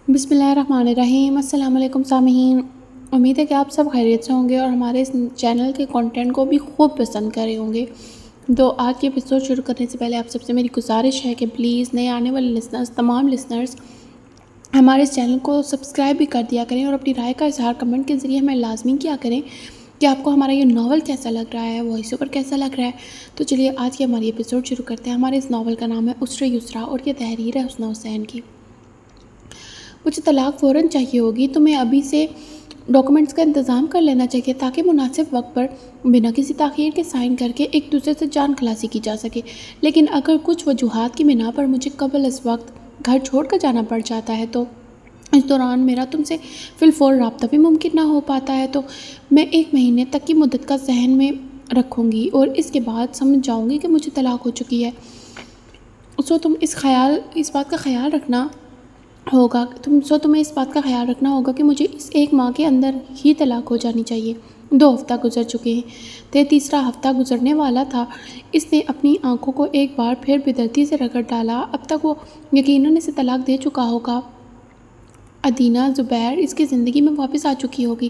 بسم اللہ الرحمن الرحیم۔ السلام علیکم سامعین، امید ہے کہ آپ سب خیریت سے ہوں گے اور ہمارے اس چینل کے کنٹینٹ کو بھی خوب پسند کر رہے ہوں گے۔ تو آج کے ایپیسوڈ شروع کرنے سے پہلے آپ سب سے میری گزارش ہے کہ پلیز نئے آنے والے تمام لسنرز ہمارے اس چینل کو سبسکرائب بھی کر دیا کریں اور اپنی رائے کا اظہار کمنٹ کے ذریعے ہمیں لازمی کیا کریں کہ آپ کو ہمارا یہ ناول کیسا لگ رہا ہے، وائس اوور کیسا لگ رہا ہے۔ تو چلیے آج کی ہماری ایپیسوڈ شروع کرتے ہیں۔ ہمارے اس ناول کا نام ہے اسرہ یسریٰ اور یہ تحریر ہے حسنہ حسین کی۔ مجھے طلاق فوراً چاہیے ہوگی تو میں ابھی سے ڈاکومنٹس کا انتظام کر لینا چاہیے تاکہ مناسب وقت پر بنا کسی تاخیر کے سائن کر کے ایک دوسرے سے جان خلاصی کی جا سکے۔ لیکن اگر کچھ وجوہات کی بنا پر مجھے قبل از وقت گھر چھوڑ کر جانا پڑ جاتا ہے تو اس دوران میرا تم سے فی الفور رابطہ بھی ممکن نہ ہو پاتا ہے، تو میں 1 مہینے تک کی مدت کا ذہن میں رکھوں گی اور اس کے بعد سمجھ جاؤں گی کہ مجھے طلاق ہو چکی ہے۔ تم اس بات کا خیال رکھنا ہوگا تمہیں اس بات کا خیال رکھنا ہوگا کہ مجھے اس 1 ماہ کے اندر ہی طلاق ہو جانی چاہیے۔ 2 ہفتہ گزر چکے تھے، تیسرا ہفتہ گزرنے والا تھا۔ اس نے اپنی آنکھوں کو ایک بار پھر بےدردی سے رگڑ ڈالا۔ اب تک وہ یقیناً اسے طلاق دے چکا ہوگا۔ ادینہ زبیر اس کی زندگی میں واپس آ چکی ہوگی،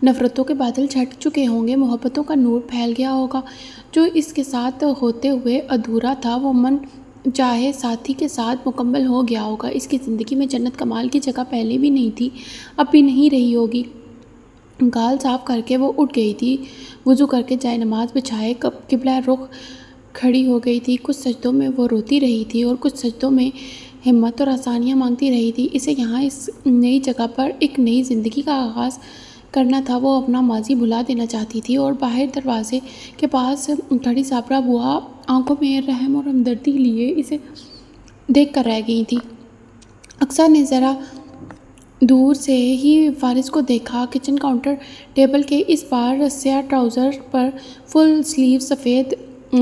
نفرتوں کے بادل چھٹ چکے ہوں گے، محبتوں کا نور پھیل گیا ہوگا۔ جو اس کے ساتھ ہوتے ہوئے ادھورا تھا وہ من چاہے ساتھی کے ساتھ مکمل ہو گیا ہوگا۔ اس کی زندگی میں جنت کمال کی جگہ پہلے بھی نہیں تھی، اب بھی نہیں رہی ہوگی۔ گال صاف کر کے وہ اٹھ گئی تھی، وضو کر کے جائے نماز بچھائے قبلہ رخ کھڑی ہو گئی تھی۔ کچھ سجدوں میں وہ روتی رہی تھی اور کچھ سجدوں میں ہمت اور آسانیاں مانگتی رہی تھی۔ اسے یہاں اس نئی جگہ پر ایک نئی زندگی کا آغاز کرنا تھا۔ وہ اپنا ماضی بھلا دینا چاہتی تھی اور باہر دروازے کے پاس کھڑی صابرہ بوا آنکھوں میں رحم اور ہمدردی لیے اسے دیکھ کر رہ گئی تھی۔ اقصیٰ نے ذرا دور سے ہی فارس کو دیکھا۔ کچن کاؤنٹر ٹیبل کے اس پار سیاہ ٹراؤزر پر فل سلیو سفید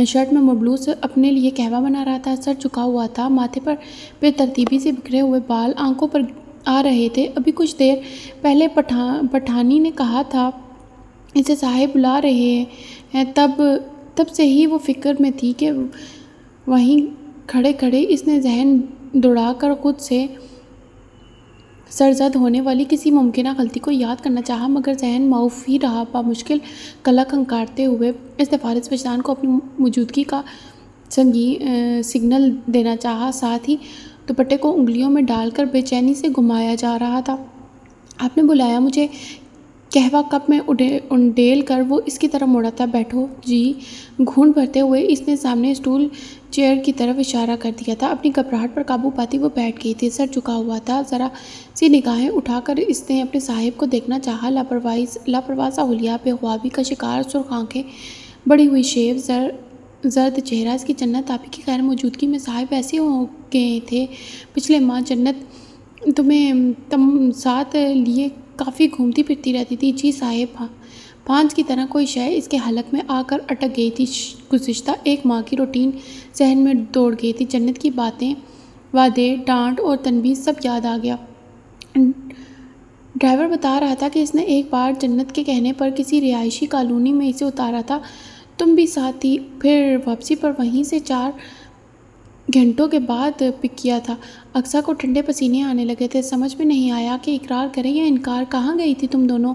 شرٹ میں ملبوس اپنے لیے قہوہ بنا رہا تھا۔ سر جھکا ہوا تھا، ماتھے پر بے ترتیبی سے بکھرے ہوئے بال آنکھوں پر آ رہے تھے۔ ابھی کچھ دیر پہلے پٹھانی نے کہا تھا اسے صاحب بلا رہے ہیں، تب سے ہی وہ فکر میں تھی کہ وہیں کھڑے کھڑے اس نے ذہن دوڑا کر خود سے سرزد ہونے والی کسی ممکنہ غلطی کو یاد کرنا چاہا، مگر ذہن معاف ہی رہا۔ بامشکل کلا کھنکارتے ہوئے اس نے فارس وجدان کو اپنی موجودگی کا سگنل دینا چاہا، ساتھ ہی دوپٹے کو انگلیوں میں ڈال کر بے چینی سے گھمایا جا رہا تھا۔ آپ نے بلایا مجھے؟ قہوہ کپ میں انڈیل کر وہ اس کی طرف مڑا تھا۔ بیٹھو جی، گھونٹ بھرتے ہوئے اس نے سامنے اسٹول چیئر کی طرف اشارہ کر دیا تھا۔ اپنی گھبراہٹ پر قابو پاتی وہ بیٹھ گئی تھی، سر جھکا ہوا تھا۔ ذرا سی نگاہیں اٹھا کر اس نے اپنے صاحب کو دیکھنا چاہا۔ لاپرواہ سا حلیہ، بے خوابی کا شکار، سرخ آنکھیں، بڑی ہوئی شیو، زرد چہرہ۔ اس کی جنت آپی کی غیر موجودگی میں صاحب ایسے ہو گئے تھے پچھلے ماہ۔ جنت تم ساتھ لیے کافی گھومتی پھرتی رہتی تھی؟ جی صاحب۔ پانچ کی طرح کوئی شے اس کے حلق میں آ کر اٹک گئی تھی۔ گزشتہ 1 ماہ کی روٹین ذہن میں دوڑ گئی تھی۔ جنت کی باتیں، وعدے، ڈانٹ اور تنبیہ سب یاد آ گیا۔ ڈرائیور بتا رہا تھا کہ اس نے ایک بار جنت کے کہنے پر کسی رہائشی کالونی میں اسے اتارا تھا، تم بھی ساتھ تھی، پھر واپسی پر وہیں سے 4 گھنٹوں کے بعد پک کیا تھا۔ اقصیٰ کو ٹھنڈے پسینے آنے لگے تھے۔ سمجھ میں نہیں آیا کہ اقرار کریں یا انکار۔ کہاں گئی تھی تم دونوں؟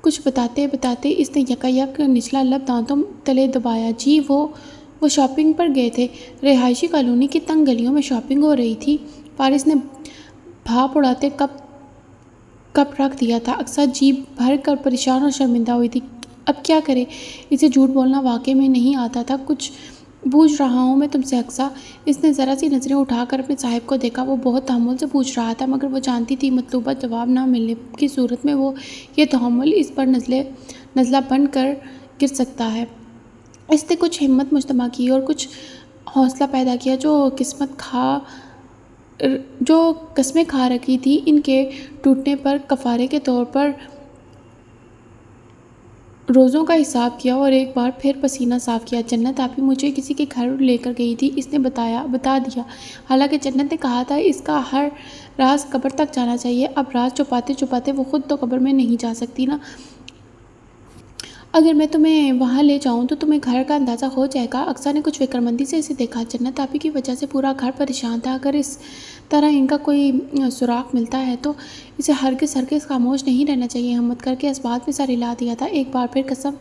کچھ بتاتے بتاتے اس نے یکایک نچلا لب دانتوں تلے دبایا۔ جی وہ شاپنگ پر گئے تھے۔ رہائشی کالونی کی تنگ گلیوں میں شاپنگ ہو رہی تھی۔ فارس نے بھاپ اڑاتے کپ رکھ دیا تھا۔ اقصیٰ جی بھر کر پریشان اور شرمندہ ہوئی تھی۔ اب کیا کرے؟ اسے جھوٹ بولنا واقعے میں نہیں آتا تھا۔ کچھ پوچھ رہا ہوں میں تم سے اقصیٰ۔ اس نے ذرا سی نظریں اٹھا کر اپنے صاحب کو دیکھا۔ وہ بہت تحمل سے پوچھ رہا تھا، مگر وہ جانتی تھی مطلوبہ جواب نہ ملنے کی صورت میں وہ یہ تحمل اس پر نزلہ بن کر گر سکتا ہے۔ اس نے کچھ ہمت مجتمع کی اور کچھ حوصلہ پیدا کیا۔ جو قسمیں کھا رکھی تھی ان کے ٹوٹنے پر کفارے کے طور پر روزوں کا حساب کیا اور ایک بار پھر پسینہ صاف کیا۔ جنت آپی مجھے کسی کے گھر لے کر گئی تھی، اس نے بتا دیا۔ حالانکہ جنت نے کہا تھا اس کا ہر راز قبر تک جانا چاہیے۔ اب راز چھپاتے چھپاتے وہ خود تو قبر میں نہیں جا سکتی نا۔ اگر میں تمہیں وہاں لے جاؤں تو تمہیں گھر کا اندازہ ہو جائے گا۔ اقصیٰ نے کچھ فکر مندی سے اسے دیکھا۔ جنت آپی کی وجہ سے پورا گھر پریشان تھا۔ اگر اس طرح ان کا کوئی سراغ ملتا ہے تو اسے ہرگز خاموش نہیں رہنا چاہیے۔ ہمت کر کے اسباب میں سر ہلا دیا تھا۔ ایک بار پھر قسم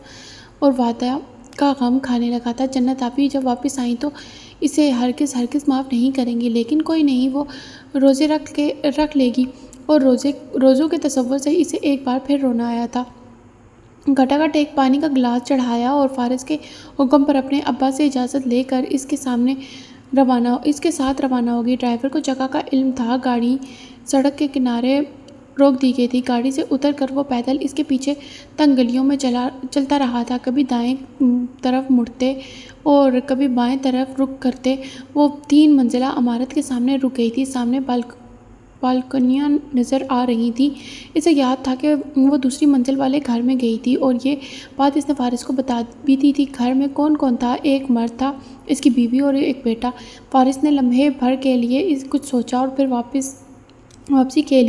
اور وعدہ کا غم کھانے لگا تھا۔ جنت آپی جب واپس آئیں تو اسے ہرگز معاف نہیں کریں گی، لیکن کوئی نہیں، وہ روزے رکھ لے گی۔ اور روزوں کے تصور سے اسے ایک بار پھر رونا آیا تھا۔ گھٹاگھٹ ایک پانی کا گلاس چڑھایا اور فارس کے حکم پر اپنے ابا سے اجازت لے کر اس کے ساتھ روانہ ہو گئی۔ ڈرائیور کو جگہ کا علم تھا۔ گاڑی سڑک کے کنارے روک دی گئی تھی۔ گاڑی سے اتر کر وہ پیدل اس کے پیچھے تنگ گلیوں میں چلتا رہا تھا۔ کبھی دائیں طرف مڑتے اور کبھی بائیں طرف رخ کرتے۔ وہ 3 منزلہ عمارت کے سامنے رک گئی تھی۔ سامنے بالکنیاں نظر آ رہی تھیں۔ اسے یاد تھا کہ وہ دوسری منزل والے گھر میں گئی تھی اور یہ بات اس نے فارس کو بتا بھی دی تھی۔ گھر میں کون کون تھا؟ ایک مرد تھا، اس کی بیوی اور ایک بیٹا۔ فارس نے لمحے بھر کے لیے کچھ سوچا اور پھر واپسی کے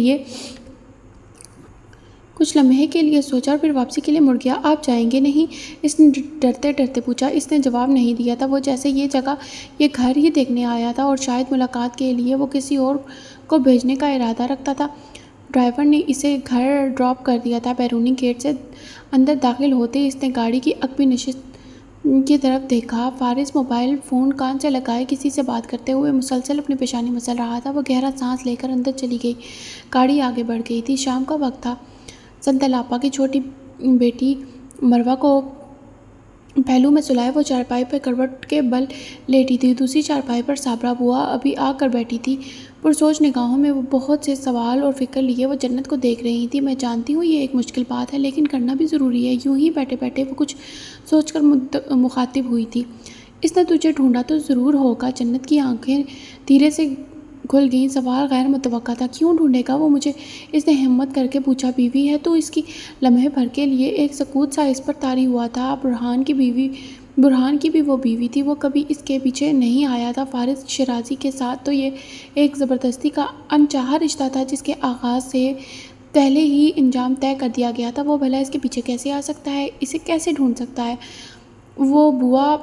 لیے مڑ گیا۔ آپ جائیں گے نہیں؟ اس نے ڈرتے ڈرتے پوچھا۔ اس نے جواب نہیں دیا تھا۔ وہ جیسے یہ گھر ہی دیکھنے آیا تھا اور شاید ملاقات کے لیے وہ کسی اور کو بھیجنے کا ارادہ رکھتا تھا۔ ڈرائیور نے اسے گھر ڈراپ کر دیا تھا۔ بیرونی گیٹ سے اندر داخل ہوتے اس نے گاڑی کی عقبی نشست کی طرف دیکھا۔ فارس موبائل فون کان سے لگائے کسی سے بات کرتے ہوئے مسلسل اپنی پیشانی مسل رہا تھا۔ وہ گہرا سانس لے کر اندر چلی گئی۔ گاڑی آگے بڑھ گئی تھی۔ شام کا وقت تھا۔ سنتل آپا کی چھوٹی بیٹی مروہ کو پہلو میں سلائے وہ چارپائی پر کروٹ کے بل لیٹی تھی۔ دوسری چارپائی پر صابرہ بوا ابھی آ کر بیٹھی تھی۔ پرسوچ نگاہوں میں وہ بہت سے سوال اور فکر لیے وہ جنت کو دیکھ رہی تھی۔ میں جانتی ہوں یہ ایک مشکل بات ہے، لیکن کرنا بھی ضروری ہے۔ یوں ہی بیٹھے بیٹھے وہ کچھ سوچ کر مخاطب ہوئی تھی۔ اس نے تجھے ڈھونڈا تو ضرور ہوگا۔ جنت کی آنکھیں دھیرے سے کھل گئیں۔ سوال غیر متوقع تھا۔ کیوں ڈھونڈے گا وہ مجھے؟ اس نے ہمت کر کے پوچھا۔ بیوی ہے تو؟ اس کی لمحے بھر کے لیے ایک سکوت سا اس پر طاری ہوا تھا۔ برہان کی بھی وہ بیوی تھی۔ وہ کبھی اس کے پیچھے نہیں آیا تھا۔ فارس شیرازی کے ساتھ تو یہ ایک زبردستی کا انچاہا رشتہ تھا جس کے آغاز سے پہلے ہی انجام طے کر دیا گیا تھا۔ وہ بھلا اس کے پیچھے کیسے آ سکتا ہے؟ اسے کیسے ڈھونڈ سکتا ہے؟ وہ بوا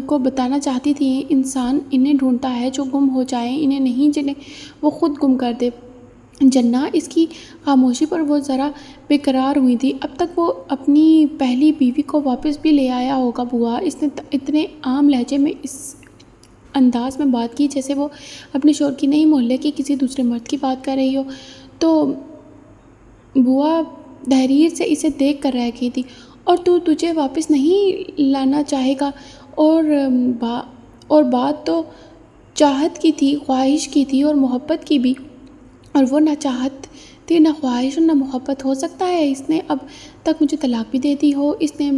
کو بتانا چاہتی تھی انسان انہیں ڈھونڈتا ہے جو گم ہو جائیں، انہیں نہیں جنہیں وہ خود گم کر دے۔ جنّا، اس کی خاموشی پر وہ ذرا بے قرار ہوئی تھی۔ اب تک وہ اپنی پہلی بیوی کو واپس بھی لے آیا ہوگا بوا۔ اس نے اتنے عام لہجے میں اس انداز میں بات کی جیسے وہ اپنے شوہر کی نہیں، محلے کے کسی دوسرے مرد کی بات کر رہی ہو۔ تو بوا تحریر سے اسے دیکھ کر رہ گئی تھی۔ اور تجھے واپس نہیں لانا چاہے گا؟ اور بات تو چاہت کی تھی، خواہش کی تھی اور محبت کی بھی، اور وہ نہ چاہت تھی، نہ خواہش اور نہ محبت۔ ہو سکتا ہے اس نے اب تک مجھے طلاق بھی دے دی ہو۔ اس نے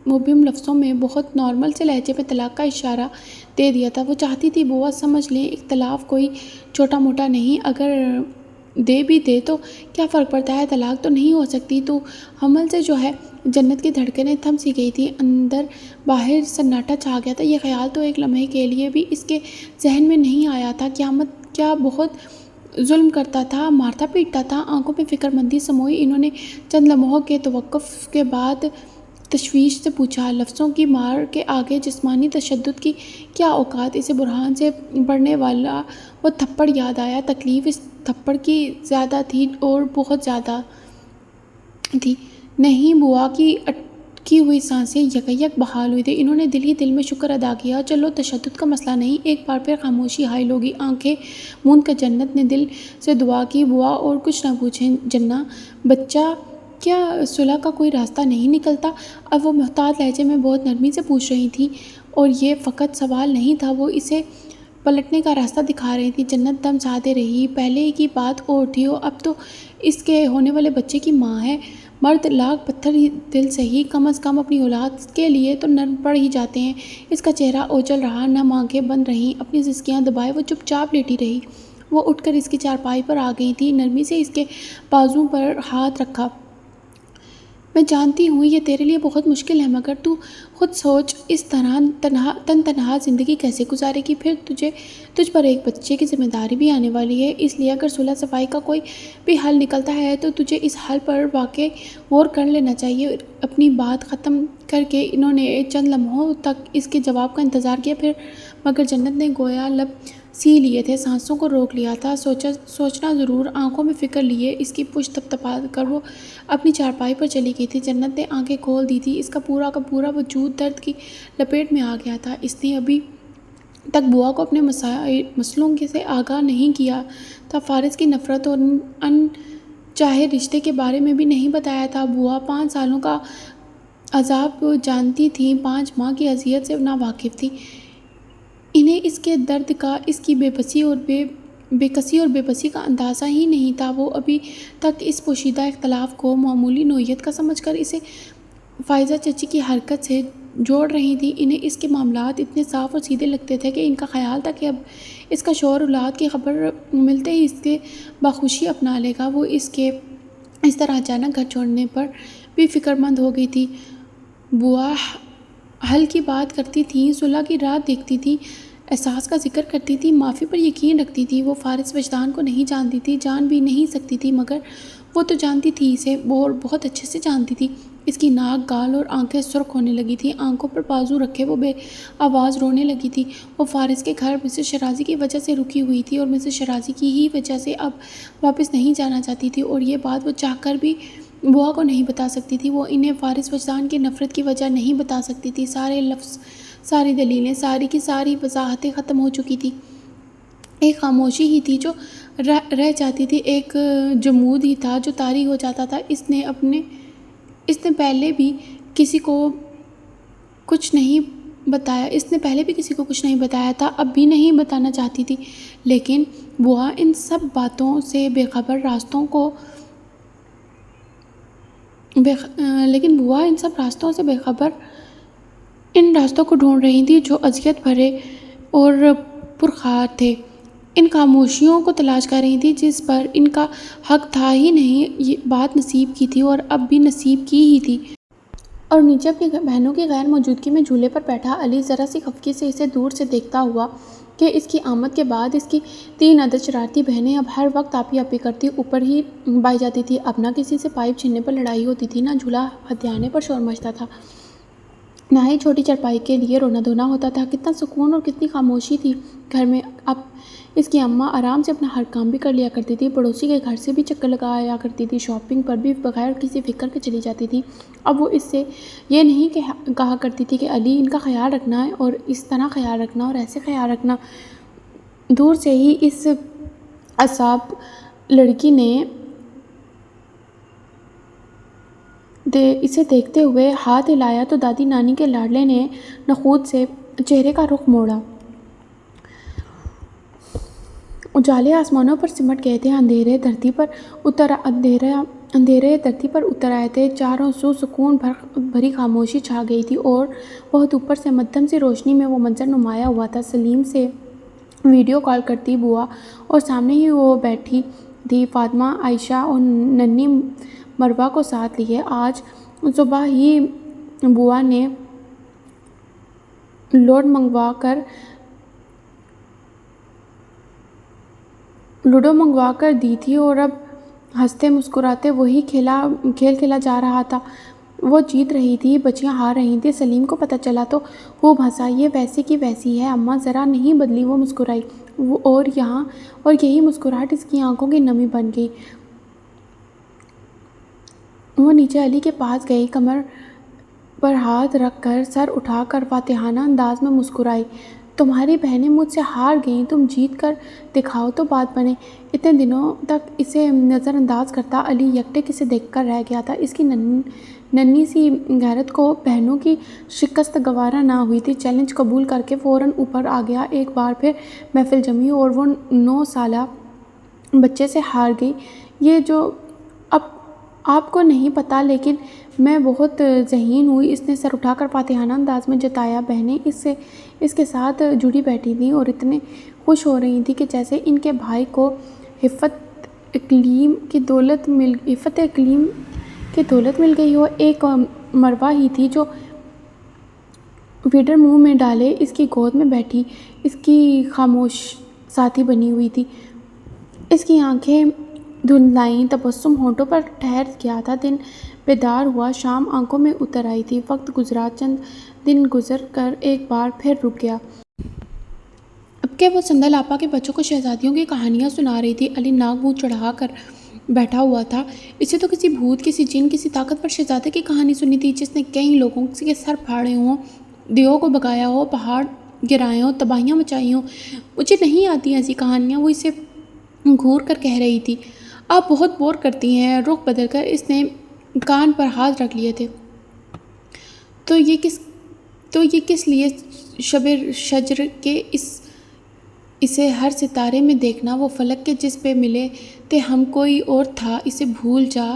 مبہم لفظوں میں بہت نارمل سے لہجے میں طلاق کا اشارہ دے دیا تھا۔ وہ چاہتی تھی بوا سمجھ لیں اختلاف کوئی چھوٹا موٹا نہیں، اگر دے بھی دے تو کیا فرق پڑتا ہے، طلاق تو نہیں ہو سکتی۔ تو حمل سے جو ہے۔ جنت کی دھڑکنیں تھم سی گئی تھی۔ اندر باہر سناٹا چھا گیا تھا۔ یہ خیال تو ایک لمحے کے لیے بھی اس کے ذہن میں نہیں آیا تھا۔ قیامت کیا بہت ظلم کرتا تھا، مارتا پیٹتا تھا؟ آنکھوں میں فکر مندی سموئی۔ انہوں نے چند لمحوں کے توقف کے بعد تشویش سے پوچھا، لفظوں کی مار کے آگے جسمانی تشدد کی کیا اوقات؟ اسے برہان سے پڑنے والا وہ تھپڑ یاد آیا۔ تکلیف اس تھپڑ کی زیادہ تھی اور بہت زیادہ تھی۔ نہیں، بوا کی اٹکی ہوئی سانسیں یکایک بحال ہوئی تھیں۔ انہوں نے دل ہی دل میں شکر ادا کیا۔ چلو، تشدد کا مسئلہ نہیں۔ ایک بار پھر خاموشی حائل ہوگی۔ آنکھیں موند کر جنت نے دل سے دعا کی، بوا اور کچھ نہ پوچھیں۔ جنّا بچہ، کیا صلح کا کوئی راستہ نہیں نکلتا؟ اب وہ محتاط لہجے میں بہت نرمی سے پوچھ رہی تھی، اور یہ فقط سوال نہیں تھا، وہ اسے پلٹنے کا راستہ دکھا رہی تھی۔ جنت دم سادے رہی۔ پہلے کی بات اور تھی، اب تو اس کے ہونے والے بچے کی ماں ہے۔ مرد لاکھ پتھر ہی دل سے ہی کم از کم اپنی اولاد کے لیے تو نرم پڑ ہی جاتے ہیں۔ اس کا چہرہ اوجھل رہا، نم آنکھیں بند رہیں، اپنی سسکیاں دبائے وہ چپ چاپ لیٹی رہی۔ وہ اٹھ کر اس کی چارپائی پر آ گئی تھی، نرمی سے اس کے بازو پر ہاتھ رکھا۔ میں جانتی ہوں یہ تیرے لیے بہت مشکل ہے، مگر تو خود سوچ اس طرح تنہا زندگی کیسے گزارے گی؟ پھر تجھ پر ایک بچے کی ذمہ داری بھی آنے والی ہے، اس لیے اگر صلح صفائی کا کوئی بھی حل نکلتا ہے تو تجھے اس حل پر واقعی غور کر لینا چاہیے۔ اپنی بات ختم کر کے انہوں نے چند لمحوں تک اس کے جواب کا انتظار کیا، پھر مگر جنت نے گویا لب سی لیے تھے، سانسوں کو روک لیا تھا۔ سوچنا ضرور، آنکھوں میں فکر لیے اس کی پشت تھپتھپا کر وہ اپنی چارپائی پر چلی گئی تھی۔ جنت نے آنکھیں کھول دی تھی، اس کا پورا وجود درد کی لپیٹ میں آ گیا تھا۔ اس نے ابھی تک بوا کو اپنے مسئلوں سے آگاہ نہیں کیا تھا، فارس کی نفرت اور ان چاہے رشتے کے بارے میں بھی نہیں بتایا تھا۔ بوا 5 سالوں کا عذاب جانتی تھی، 5 ماہ کی اذیت سے ناواقف تھی۔ انہیں اس کے درد کا، اس کی بے کسی اور بے بسی کا اندازہ ہی نہیں تھا۔ وہ ابھی تک اس پوشیدہ اختلاف کو معمولی نوعیت کا سمجھ کر اسے فائزہ چچی کی حرکت سے جوڑ رہی تھی۔ انہیں اس کے معاملات اتنے صاف اور سیدھے لگتے تھے کہ ان کا خیال تھا کہ اب اس کا شوہر اولاد کی خبر ملتے ہی اس کے بخوشی اپنا لے گا۔ وہ اس کے اس طرح اچانک گھر چھوڑنے پر بھی فکر مند ہو گئی تھی۔ بوا حل کی بات کرتی تھیں، صلح کی راہ دیکھتی تھیں، احساس کا ذکر کرتی تھی، معافی پر یقین رکھتی تھی۔ وہ فارس وجدان کو نہیں جانتی تھی، جان بھی نہیں سکتی تھی، مگر وہ تو جانتی تھی اسے، اور بہت اچھے سے جانتی تھی۔ اس کی ناک، گال اور آنکھیں سرخ ہونے لگی تھیں، آنکھوں پر بازو رکھے وہ بے آواز رونے لگی تھی۔ وہ فارس کے گھر مسز شیرازی کی وجہ سے رکی ہوئی تھی اور مسز شیرازی کی ہی وجہ سے اب واپس نہیں جانا چاہتی تھی، اور یہ بات وہ چاہ کر بھی بوا کو نہیں بتا سکتی تھی۔ وہ انہیں فارس وجدان کی نفرت کی وجہ نہیں بتا سکتی تھی۔ سارے لفظ، ساری دلیلیں، ساری کی ساری وضاحتیں ختم ہو چکی تھی۔ ایک خاموشی ہی تھی جو رہ جاتی تھی، ایک جمود ہی تھا جو طاری ہو جاتا تھا۔ اس نے پہلے بھی کسی کو کچھ نہیں بتایا تھا، اب بھی نہیں بتانا چاہتی تھی، لیکن بوا ان سب باتوں سے بے خبر، ان راستوں کو ڈھونڈ رہی تھی جو اذیت بھرے اور پرخار تھے، ان خاموشیوں کو تلاش کر رہی تھی جس پر ان کا حق تھا ہی نہیں۔ یہ بات نصیب کی تھی اور اب بھی نصیب کی ہی تھی۔ اور نیچے اپنی بہنوں کی غیر موجودگی میں جھولے پر بیٹھا علی ذرا سی خفگی سے اسے دور سے دیکھتا ہوا کہ اس کی آمد کے بعد اس کی 3 عدد شرارتی بہنیں اب ہر وقت آپی آپی کرتی اوپر ہی بائی جاتی تھی۔ اب نہ کسی سے پائپ چھیننے پر لڑائی ہوتی تھی، نہ جھولا ہتھیانے پر شور مچتا تھا، نہ ہی چھوٹی چارپائی کے لیے رونا دھونا ہوتا تھا۔ کتنا سکون اور کتنی خاموشی تھی گھر میں۔ اب اس کی اماں آرام سے اپنا ہر کام بھی کر لیا کرتی تھی، پڑوسی کے گھر سے بھی چکر لگایا کرتی تھی، شاپنگ پر بھی بغیر کسی فکر کے چلی جاتی تھی۔ اب وہ اس سے یہ نہیں کہا کرتی تھی کہ علی ان کا خیال رکھنا ہے اور اس طرح خیال رکھنا اور ایسے خیال رکھنا۔ دور سے ہی اس عصاب لڑکی نے اسے دیکھتے ہوئے ہاتھ ہلایا تو دادی نانی کے لاڈلے نے نخوت سے چہرے کا رخ موڑا۔ اجالے آسمانوں پر سمٹ گئے تھے، اندھیرے دھرتی پر اتر آئے تھے، چاروں سو سکون بھری خاموشی چھا گئی تھی، اور بہت اوپر سے مدھم سی روشنی میں وہ منظر نمایاں ہوا تھا۔ سلیم سے ویڈیو کال کرتی بوا، اور سامنے ہی وہ بیٹھی تھی، فاطمہ، عائشہ اور ننھی مروہ کو ساتھ لیے۔ آج صبح ہی بوا نے لوڈو منگوا کر دی تھی، اور اب ہنستے مسکراتے وہی کھیل کھیلا جا رہا تھا۔ وہ جیت رہی تھی، بچیاں ہار رہی تھیں۔ سلیم کو پتہ چلا تو خوب ہنسا۔ یہ ویسی کی ویسی ہے اماں، ذرا نہیں بدلی۔ وہ مسکرائی، اور یہی مسکراہٹ اس کی آنکھوں کی نمی بن گئی۔ وہ نیچے علی کے پاس گئی، کمر پر ہاتھ رکھ کر، سر اٹھا کر فاتحانہ انداز میں مسکرائی۔ تمہاری بہنیں مجھ سے ہار گئیں، تم جیت کر دکھاؤ تو بات بنے۔ اتنے دنوں تک اسے نظر انداز کرتا علی یکٹک اسے دیکھ کر رہ گیا تھا۔ اس کی ننھی سی غیرت کو بہنوں کی شکست گوارا نہ ہوئی تھی۔ چیلنج قبول کر کے فوراً اوپر آ گیا۔ ایک بار پھر محفل جمی اور وہ 9 سالہ بچے سے ہار گئی۔ یہ جو اب آپ کو نہیں پتہ، لیکن میں بہت ذہین ہوئی، اس نے سر اٹھا کر فاتحانہ انداز میں جتایا۔ بہنیں اس کے ساتھ جڑی بیٹھی تھیں اور اتنے خوش ہو رہی تھیں کہ جیسے ان کے بھائی کو حفت اقلیم کہ دولت مل گئی ہو۔ ایک مروہ ہی تھی جو فیڈر منہ میں ڈالے اس کی گود میں بیٹھی اس کی خاموش ساتھی بنی ہوئی تھی۔ اس کی آنکھیں دھندلائیں، تبسم ہونٹوں پر ٹھہر گیا تھا۔ دن بیدار ہوا، شام آنکھوں میں اتر آئی تھی۔ وقت گزرا، چند دن گزر کر ایک بار پھر رک گیا۔ اب کہ وہ سندل آپا کے بچوں کو شہزادیوں کی کہانیاں سنا رہی تھی۔ علی ناک منہ چڑھا کر بیٹھا ہوا تھا۔ اسے تو کسی بھوت، کسی جن، کسی طاقتور شہزادے کی کہانی سنی تھی جس نے کئی لوگوں کے سر پھاڑے ہوں، دیووں کو بھگایا ہو، پہاڑ گرائے ہوں، تباہیاں مچائی ہوں۔ مجھے نہیں آتی ایسی کہانیاں، وہ اسے گھور کر کہہ رہی تھی۔ آپ بہت بور کرتی ہیں۔ رخ بدل کر اس نے کان پر ہاتھ رکھ لیے تھے۔ تو یہ کس لیے شب شجر کے اسے ہر ستارے میں دیکھنا، وہ فلک کے جس پہ ملے تھے ہم کوئی اور تھا، اسے بھول جا۔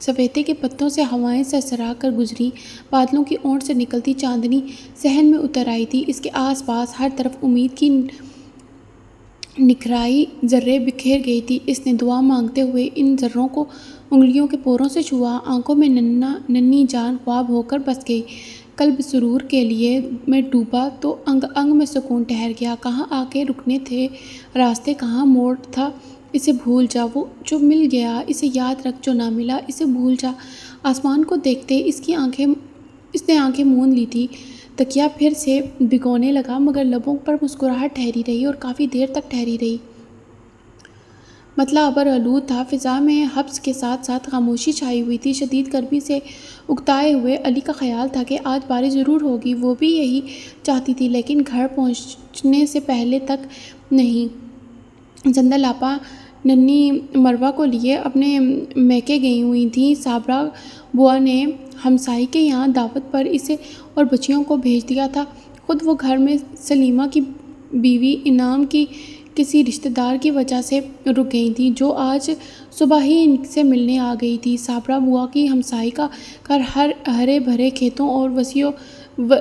سفیدے کے پتوں سے ہوائیں سرسرا کر گزری، بادلوں کی اونٹ سے نکلتی چاندنی صحن میں اتر آئی تھی۔ اس کے آس پاس ہر طرف امید کی نکھرائی ذرے بکھیر گئی تھی۔ اس نے دعا مانگتے ہوئے ان ذروں کو انگلیوں کے پوروں سے چھوا، آنکھوں میں ننھی جان خواب ہو کر بس گئی۔ قلب سرور کے لیے میں ڈوبا تو انگ انگ میں سکون ٹھہر گیا۔ کہاں آ کے رکنے تھے راستے، کہاں موڑ تھا، اسے بھول جا۔ وہ جو مل گیا اسے یاد رکھ، جو نہ ملا اسے بھول جا۔ آسمان کو دیکھتے اس نے آنکھیں موند لی تھی۔ تکیہ پھر سے بھگونے لگا، مگر لبوں پر مسکراہٹ ٹھہری رہی اور کافی دیر تک ٹھہری رہی۔ مطلع ابر آلود تھا، فضا میں حبس کے ساتھ ساتھ خاموشی چھائی ہوئی تھی۔ شدید گرمی سے اکتائے ہوئے علی کا خیال تھا کہ آج بارش ضرور ہوگی۔ وہ بھی یہی چاہتی تھی، لیکن گھر پہنچنے سے پہلے تک نہیں۔ سندل آپا ننھی مروہ کو لیے اپنے میکے گئی ہوئی تھیں۔ صابرہ بوا نے ہمسائی کے یہاں دعوت پر اسے اور بچیوں کو بھیج دیا تھا۔ خود وہ گھر میں سلیمہ کی بیوی انعام کی کسی رشتہ دار کی وجہ سے رک گئی تھیں، جو آج صبح ہی ان سے ملنے آ گئی تھی۔ صابرہ بوا کی ہمسائی کا گھر ہرے بھرے کھیتوں اور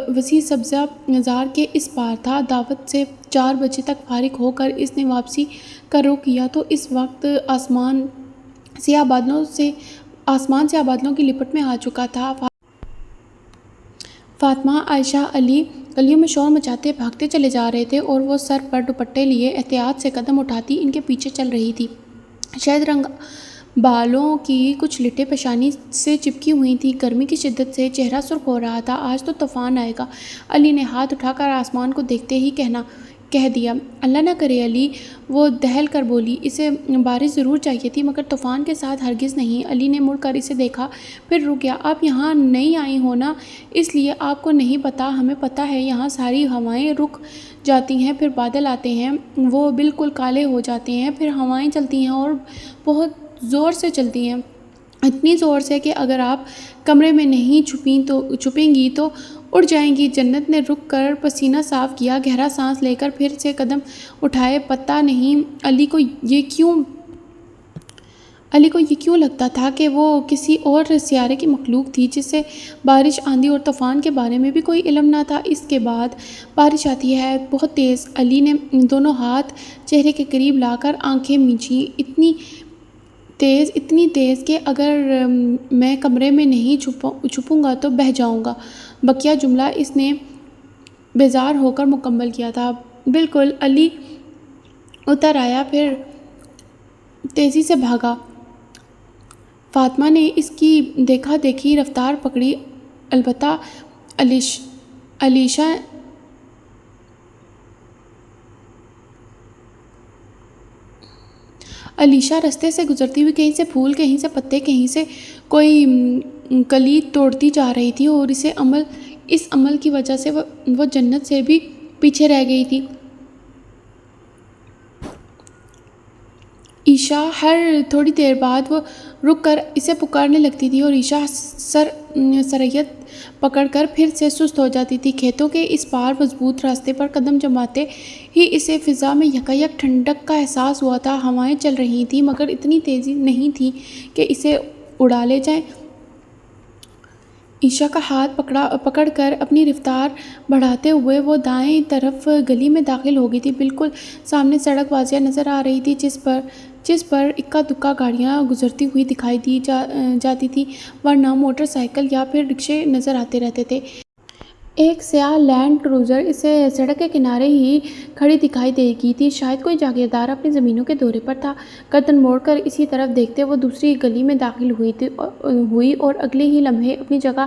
وسیع سبزہ زار کے اس پار تھا۔ دعوت سے 4 بجے تک فارغ ہو کر اس نے واپسی کا رخ کیا تو اس وقت آسمان سیاہ بادلوں کی لپٹ میں آ چکا تھا۔ فاطمہ، عائشہ، علی گلیوں میں شور مچاتے بھاگتے چلے جا رہے تھے اور وہ سر پر دوپٹے لیے احتیاط سے قدم اٹھاتی ان کے پیچھے چل رہی تھی۔ شہد رنگ بالوں کی کچھ لٹیں پیشانی سے چپکی ہوئی تھیں۔ گرمی کی شدت سے چہرہ سرخ ہو رہا تھا۔ آج تو طوفان آئے گا، علی نے ہاتھ اٹھا کر آسمان کو دیکھتے ہی کہہ دیا۔ اللہ نہ کرے علی، وہ دہل کر بولی، اسے بارش ضرور چاہیے تھی مگر طوفان کے ساتھ ہرگز نہیں۔ علی نے مڑ کر اسے دیکھا، پھر رک گیا۔ آپ یہاں نئی آئی ہو نا، اس لیے آپ کو نہیں پتہ، ہمیں پتہ ہے۔ یہاں ساری ہوائیں رک جاتی ہیں، پھر بادل آتے ہیں، وہ بالکل کالے ہو جاتے ہیں، پھر ہوائیں چلتی ہیں اور بہت زور سے چلتی ہیں، اتنی زور سے کہ اگر آپ کمرے میں نہیں چھپیں گی تو اڑ جائیں گی۔ جنت نے رک کر پسینہ صاف کیا، گہرا سانس لے کر پھر سے قدم اٹھائے۔ پتہ نہیں علی کو یہ کیوں لگتا تھا کہ وہ کسی اور سیارے کی مخلوق تھی جسے بارش، آندھی اور طوفان کے بارے میں بھی کوئی علم نہ تھا۔ اس کے بعد بارش آتی ہے، بہت تیز۔ علی نے دونوں ہاتھ چہرے کے قریب لا کر آنکھیں مینچیں۔ اتنی تیز کہ اگر میں کمرے میں نہیں چھپوں گا تو بہہ جاؤں گا۔ بقیہ جملہ اس نے بیزار ہو کر مکمل کیا تھا۔ بالکل۔ علی اتر آیا، پھر تیزی سے بھاگا۔ فاطمہ نے اس کی دیکھا دیکھی رفتار پکڑی، البتہ علیشہ رستے سے گزرتی ہوئی کہیں سے پھول، کہیں سے پتے، کہیں سے کوئی کلی توڑتی جا رہی تھی اور اس عمل کی وجہ سے وہ جنت سے بھی پیچھے رہ گئی تھی۔ عیشا ہر تھوڑی دیر بعد وہ رک کر اسے پکارنے لگتی تھی اور عیشا سریعت پکڑ کر پھر سے سست ہو جاتی تھی۔ کھیتوں کے اس پار مضبوط راستے پر قدم جماتے ہی اسے فضا میں یکایک ٹھنڈک کا احساس ہوا تھا۔ ہوائیں چل رہی تھیں مگر اتنی تیزی نہیں تھی کہ اسے اڑا لے جائیں۔ عیشا کا ہاتھ پکڑ کر اپنی رفتار بڑھاتے ہوئے وہ دائیں طرف گلی میں داخل ہو گئی تھی۔ بالکل سامنے سڑک واضح نظر آ رہی تھی جس جس پر اکا دکا گاڑیاں گزرتی ہوئی دکھائی دی جاتی تھی، ورنہ موٹر سائیکل یا پھر رکشے نظر آتے رہتے تھے۔ ایک سیاہ لینڈ کروزر اسے سڑک کے کنارے ہی کھڑی دکھائی دے گی تھی۔ شاید کوئی جاگیردار اپنی زمینوں کے دورے پر تھا۔ گردن موڑ کر اسی طرف دیکھتے وہ دوسری گلی میں داخل ہوئی اور اگلے ہی لمحے اپنی جگہ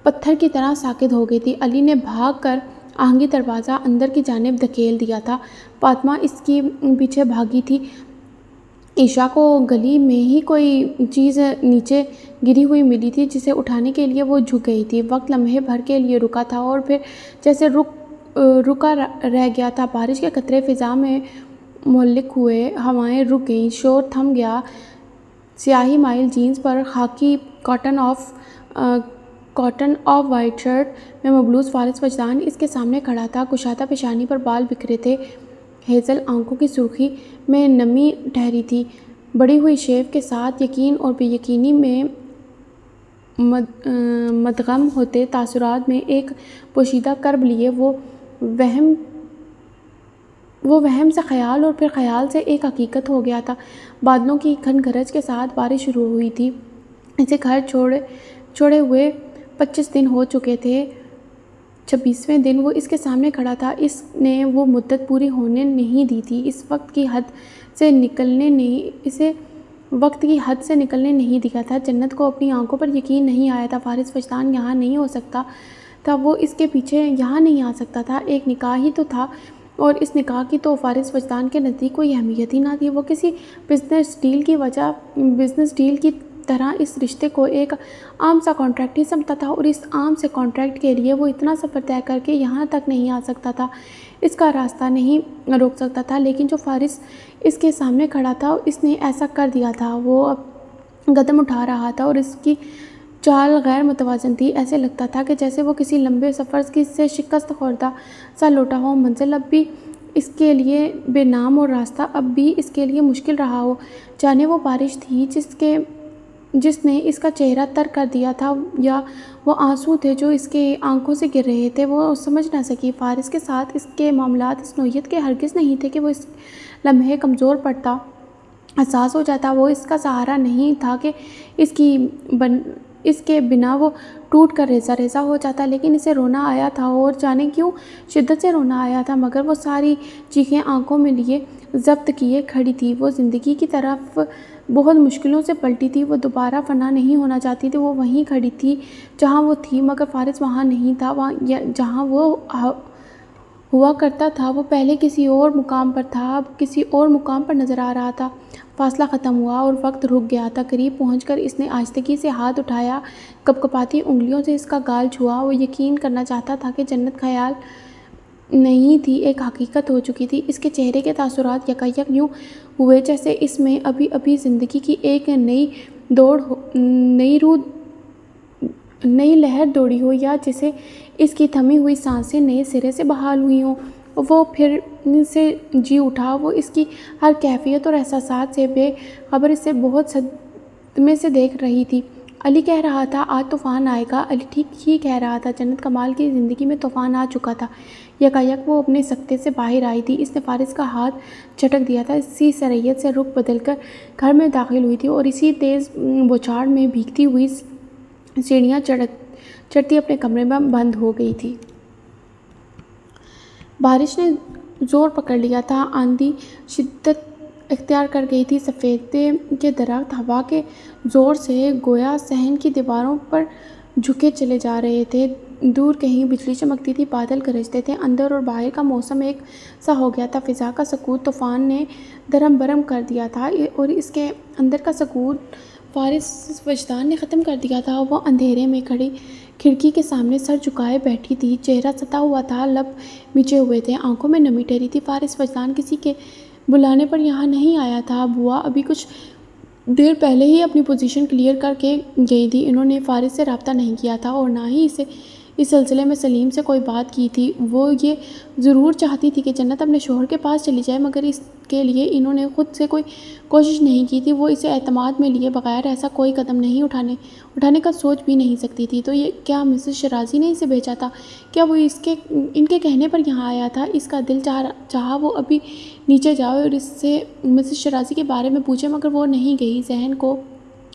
پتھر کی طرح ساکت ہو گئی تھی۔ علی نے بھاگ کر آہنگی دروازہ اندر کی جانب دھکیل دیا تھا۔ فاطمہ اس کی پیچھے بھاگی تھی۔ عشاء کو گلی میں ہی کوئی چیز نیچے گری ہوئی ملی تھی جسے اٹھانے کے لیے وہ جھک گئی تھی۔ وقت لمحے بھر کے لیے رکا تھا اور پھر جیسے رکا رہ گیا تھا۔ بارش کے قطرے فضا میں معلق ہوئے، ہوائیں رک گئیں، شور تھم گیا۔ سیاہی مائل جینز پر خاکی کاٹن آف وائٹ شرٹ میں ملبوس فارس وجدان اس کے سامنے کھڑا تھا۔ کشادہ پیشانی پر بال بکھرے تھے، ہیزل آنکھوں کی سرخی میں نمی ٹھہری تھی۔ بڑھی ہوئی شیو کے ساتھ یقین اور بے یقینی میں مدغم ہوتے تاثرات میں ایک پوشیدہ کرب لیے وہ وہم سے خیال اور پھر خیال سے ایک حقیقت ہو گیا تھا۔ بادلوں کی کھن گرج کے ساتھ بارش شروع ہوئی تھی۔ اسے گھر چھوڑے ہوئے 25 دن ہو چکے تھے۔ 26ویں دن وہ اس کے سامنے کھڑا تھا۔ اس نے وہ مدت پوری ہونے نہیں دی تھی۔ اسے وقت کی حد سے نکلنے نہیں دیا تھا۔ جنت کو اپنی آنکھوں پر یقین نہیں آیا تھا۔ فارس وجدان یہاں نہیں ہو سکتا تھا، وہ اس کے پیچھے یہاں نہیں آ سکتا تھا۔ ایک نکاح ہی تو تھا اور اس نکاح کی تو فارس وجدان کے نزدیک کوئی اہمیت ہی نہ تھی۔ وہ کسی بزنس ڈیل کی طرح اس رشتے کو ایک عام سا کانٹریکٹ ہی سمجھتا تھا اور اس عام سے کانٹریکٹ کے لیے وہ اتنا سفر طے کر کے یہاں تک نہیں آ سکتا تھا، اس کا راستہ نہیں روک سکتا تھا۔ لیکن جو فارس اس کے سامنے کھڑا تھا اس نے ایسا کر دیا تھا۔ وہ اب قدم اٹھا رہا تھا اور اس کی چال غیر متوازن تھی۔ ایسے لگتا تھا کہ جیسے وہ کسی لمبے سفر سے شکست خوردہ سا لوٹا ہو۔ منزل اب بھی اس کے لیے بے نام اور راستہ اب بھی اس کے لیے مشکل رہا ہو۔ جانے وہ بارش تھی جس نے اس کا چہرہ تر کر دیا تھا یا وہ آنسو تھے جو اس کے آنکھوں سے گر رہے تھے، وہ سمجھ نہ سکی۔ فارس کے ساتھ اس کے معاملات اس نوعیت کے ہرگز نہیں تھے کہ وہ اس لمحے کمزور پڑتا، حساس ہو جاتا۔ وہ اس کا سہارا نہیں تھا کہ اس کے بنا وہ ٹوٹ کر ریزہ ریزہ ہو جاتا۔ لیکن اسے رونا آیا تھا اور جانے کیوں شدت سے رونا آیا تھا، مگر وہ ساری چیخیں آنکھوں میں لیے ضبط کیے کھڑی تھی۔ وہ زندگی کی طرف بہت مشکلوں سے پلٹی تھی۔ وہ دوبارہ فنا نہیں ہونا چاہتی تھی۔ وہ وہیں کھڑی تھی جہاں وہ تھی، مگر فارس وہاں نہیں تھا جہاں وہ ہوا کرتا تھا۔ وہ پہلے کسی اور مقام پر تھا، اب کسی اور مقام پر نظر آ رہا تھا۔ فاصلہ ختم ہوا اور وقت رک گیا تھا۔ قریب پہنچ کر اس نے آہستگی سے ہاتھ اٹھایا، کپکپاتی انگلیوں سے اس کا گال چھوا۔ وہ یقین کرنا چاہتا تھا کہ جنت خیال نہیں تھی، ایک حقیقت ہو چکی تھی۔ اس کے چہرے کے تاثرات یکایک یوں ہوئے جیسے اس میں ابھی ابھی زندگی کی ایک نئی لہر دوڑی ہو، یا جیسے اس کی تھمی ہوئی سانسیں نئے سرے سے بحال ہوئی ہوں۔ وہ پھر سے جی اٹھا۔ وہ اس کی ہر کیفیت اور احساسات سے بے خبر اسے بہت صدمے سے دیکھ رہی تھی۔ علی کہہ رہا تھا آج طوفان آئے گا۔ علی ٹھیک ہی کہہ رہا تھا۔ جنت کمال کی زندگی میں طوفان آ چکا تھا۔ یکایک وہ اپنے سکتے سے باہر آئی تھی۔ اس نے فارس کا ہاتھ جھٹک دیا تھا۔ اسی سرعت سے رخ بدل کر گھر میں داخل ہوئی تھی اور اسی تیز بوچھاڑ میں بھیگتی ہوئی سیڑھیاں چڑھتی اپنے کمرے میں بند ہو گئی تھی۔ بارش نے زور پکڑ لیا تھا۔ آندھی شدت اختیار کر گئی تھی۔ سفیدے کے درخت ہوا کے زور سے گویا صحن کی دیواروں پر جھکے چلے جا رہے تھے۔ دور کہیں بجلی چمکتی تھی، بادل گرجتے تھے۔ اندر اور باہر کا موسم ایک سا ہو گیا تھا۔ فضا کا سکوت طوفان نے درہم برہم کر دیا تھا اور اس کے اندر کا سکوت فارس وجدان نے ختم کر دیا تھا۔ وہ اندھیرے میں کھڑی کھڑکی کے سامنے سر جھکائے بیٹھی تھی، چہرہ ستا ہوا تھا، لب مچے ہوئے تھے، آنکھوں میں نمی ٹھہری تھی۔ فارس وجدان کسی کے بلانے پر یہاں نہیں آیا تھا۔ بوا ابھی کچھ دیر پہلے ہی اپنی پوزیشن کلیئر کر کے گئی تھی۔ انہوں نے فارس سے رابطہ نہیں کیا تھا اور نہ ہی اسے اس سلسلے میں سلیم سے کوئی بات کی تھی۔ وہ یہ ضرور چاہتی تھی کہ جنت اپنے شوہر کے پاس چلی جائے، مگر اس کے لیے انہوں نے خود سے کوئی کوشش نہیں کی تھی۔ وہ اسے اعتماد میں لیے بغیر ایسا کوئی قدم نہیں اٹھانے کا سوچ بھی نہیں سکتی تھی۔ تو یہ کیا مسز شیرازی نے اسے بھیجا تھا؟ کیا وہ ان کے کہنے پر یہاں آیا تھا؟ اس کا دل چاہا وہ ابھی نیچے جائے اور اس سے مسز شیرازی کے بارے میں پوچھے، مگر وہ نہیں گئی۔ ذہن کو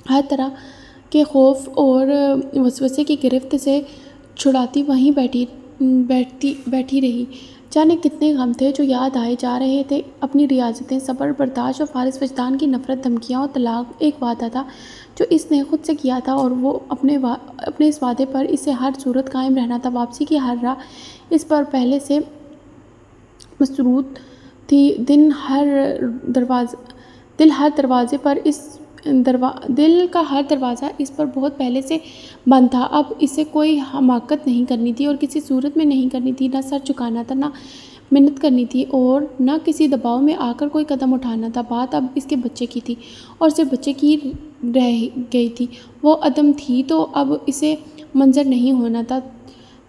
ہر طرح کے خوف اور وسوسے کی گرفت سے چھڑاتی وہیں بیٹھی رہی۔ جانے کتنے غم تھے جو یاد آئے جا رہے تھے، اپنی ریاضتیں، صبر، برداشت اور فارغ وجدان کی نفرت، دھمکیاں اور طلاق۔ ایک وعدہ تھا جو اس نے خود سے کیا تھا اور وہ اپنے اس وعدے پر اسے ہر صورت قائم رہنا تھا۔ واپسی کی ہر راہ اس پر پہلے سے مسرود تھی۔ دل کا ہر دروازہ اس پر بہت پہلے سے بند تھا۔ اب اسے کوئی حماقت نہیں کرنی تھی اور کسی صورت میں نہیں کرنی تھی۔ نہ سر جھکانا تھا، نہ منت کرنی تھی اور نہ کسی دباؤ میں آ کر کوئی قدم اٹھانا تھا۔ بات اب اس کے بچے کی تھی اور صرف بچے کی رہ گئی تھی۔ وہ عدم تھی تو اب اسے منظر نہیں ہونا تھا،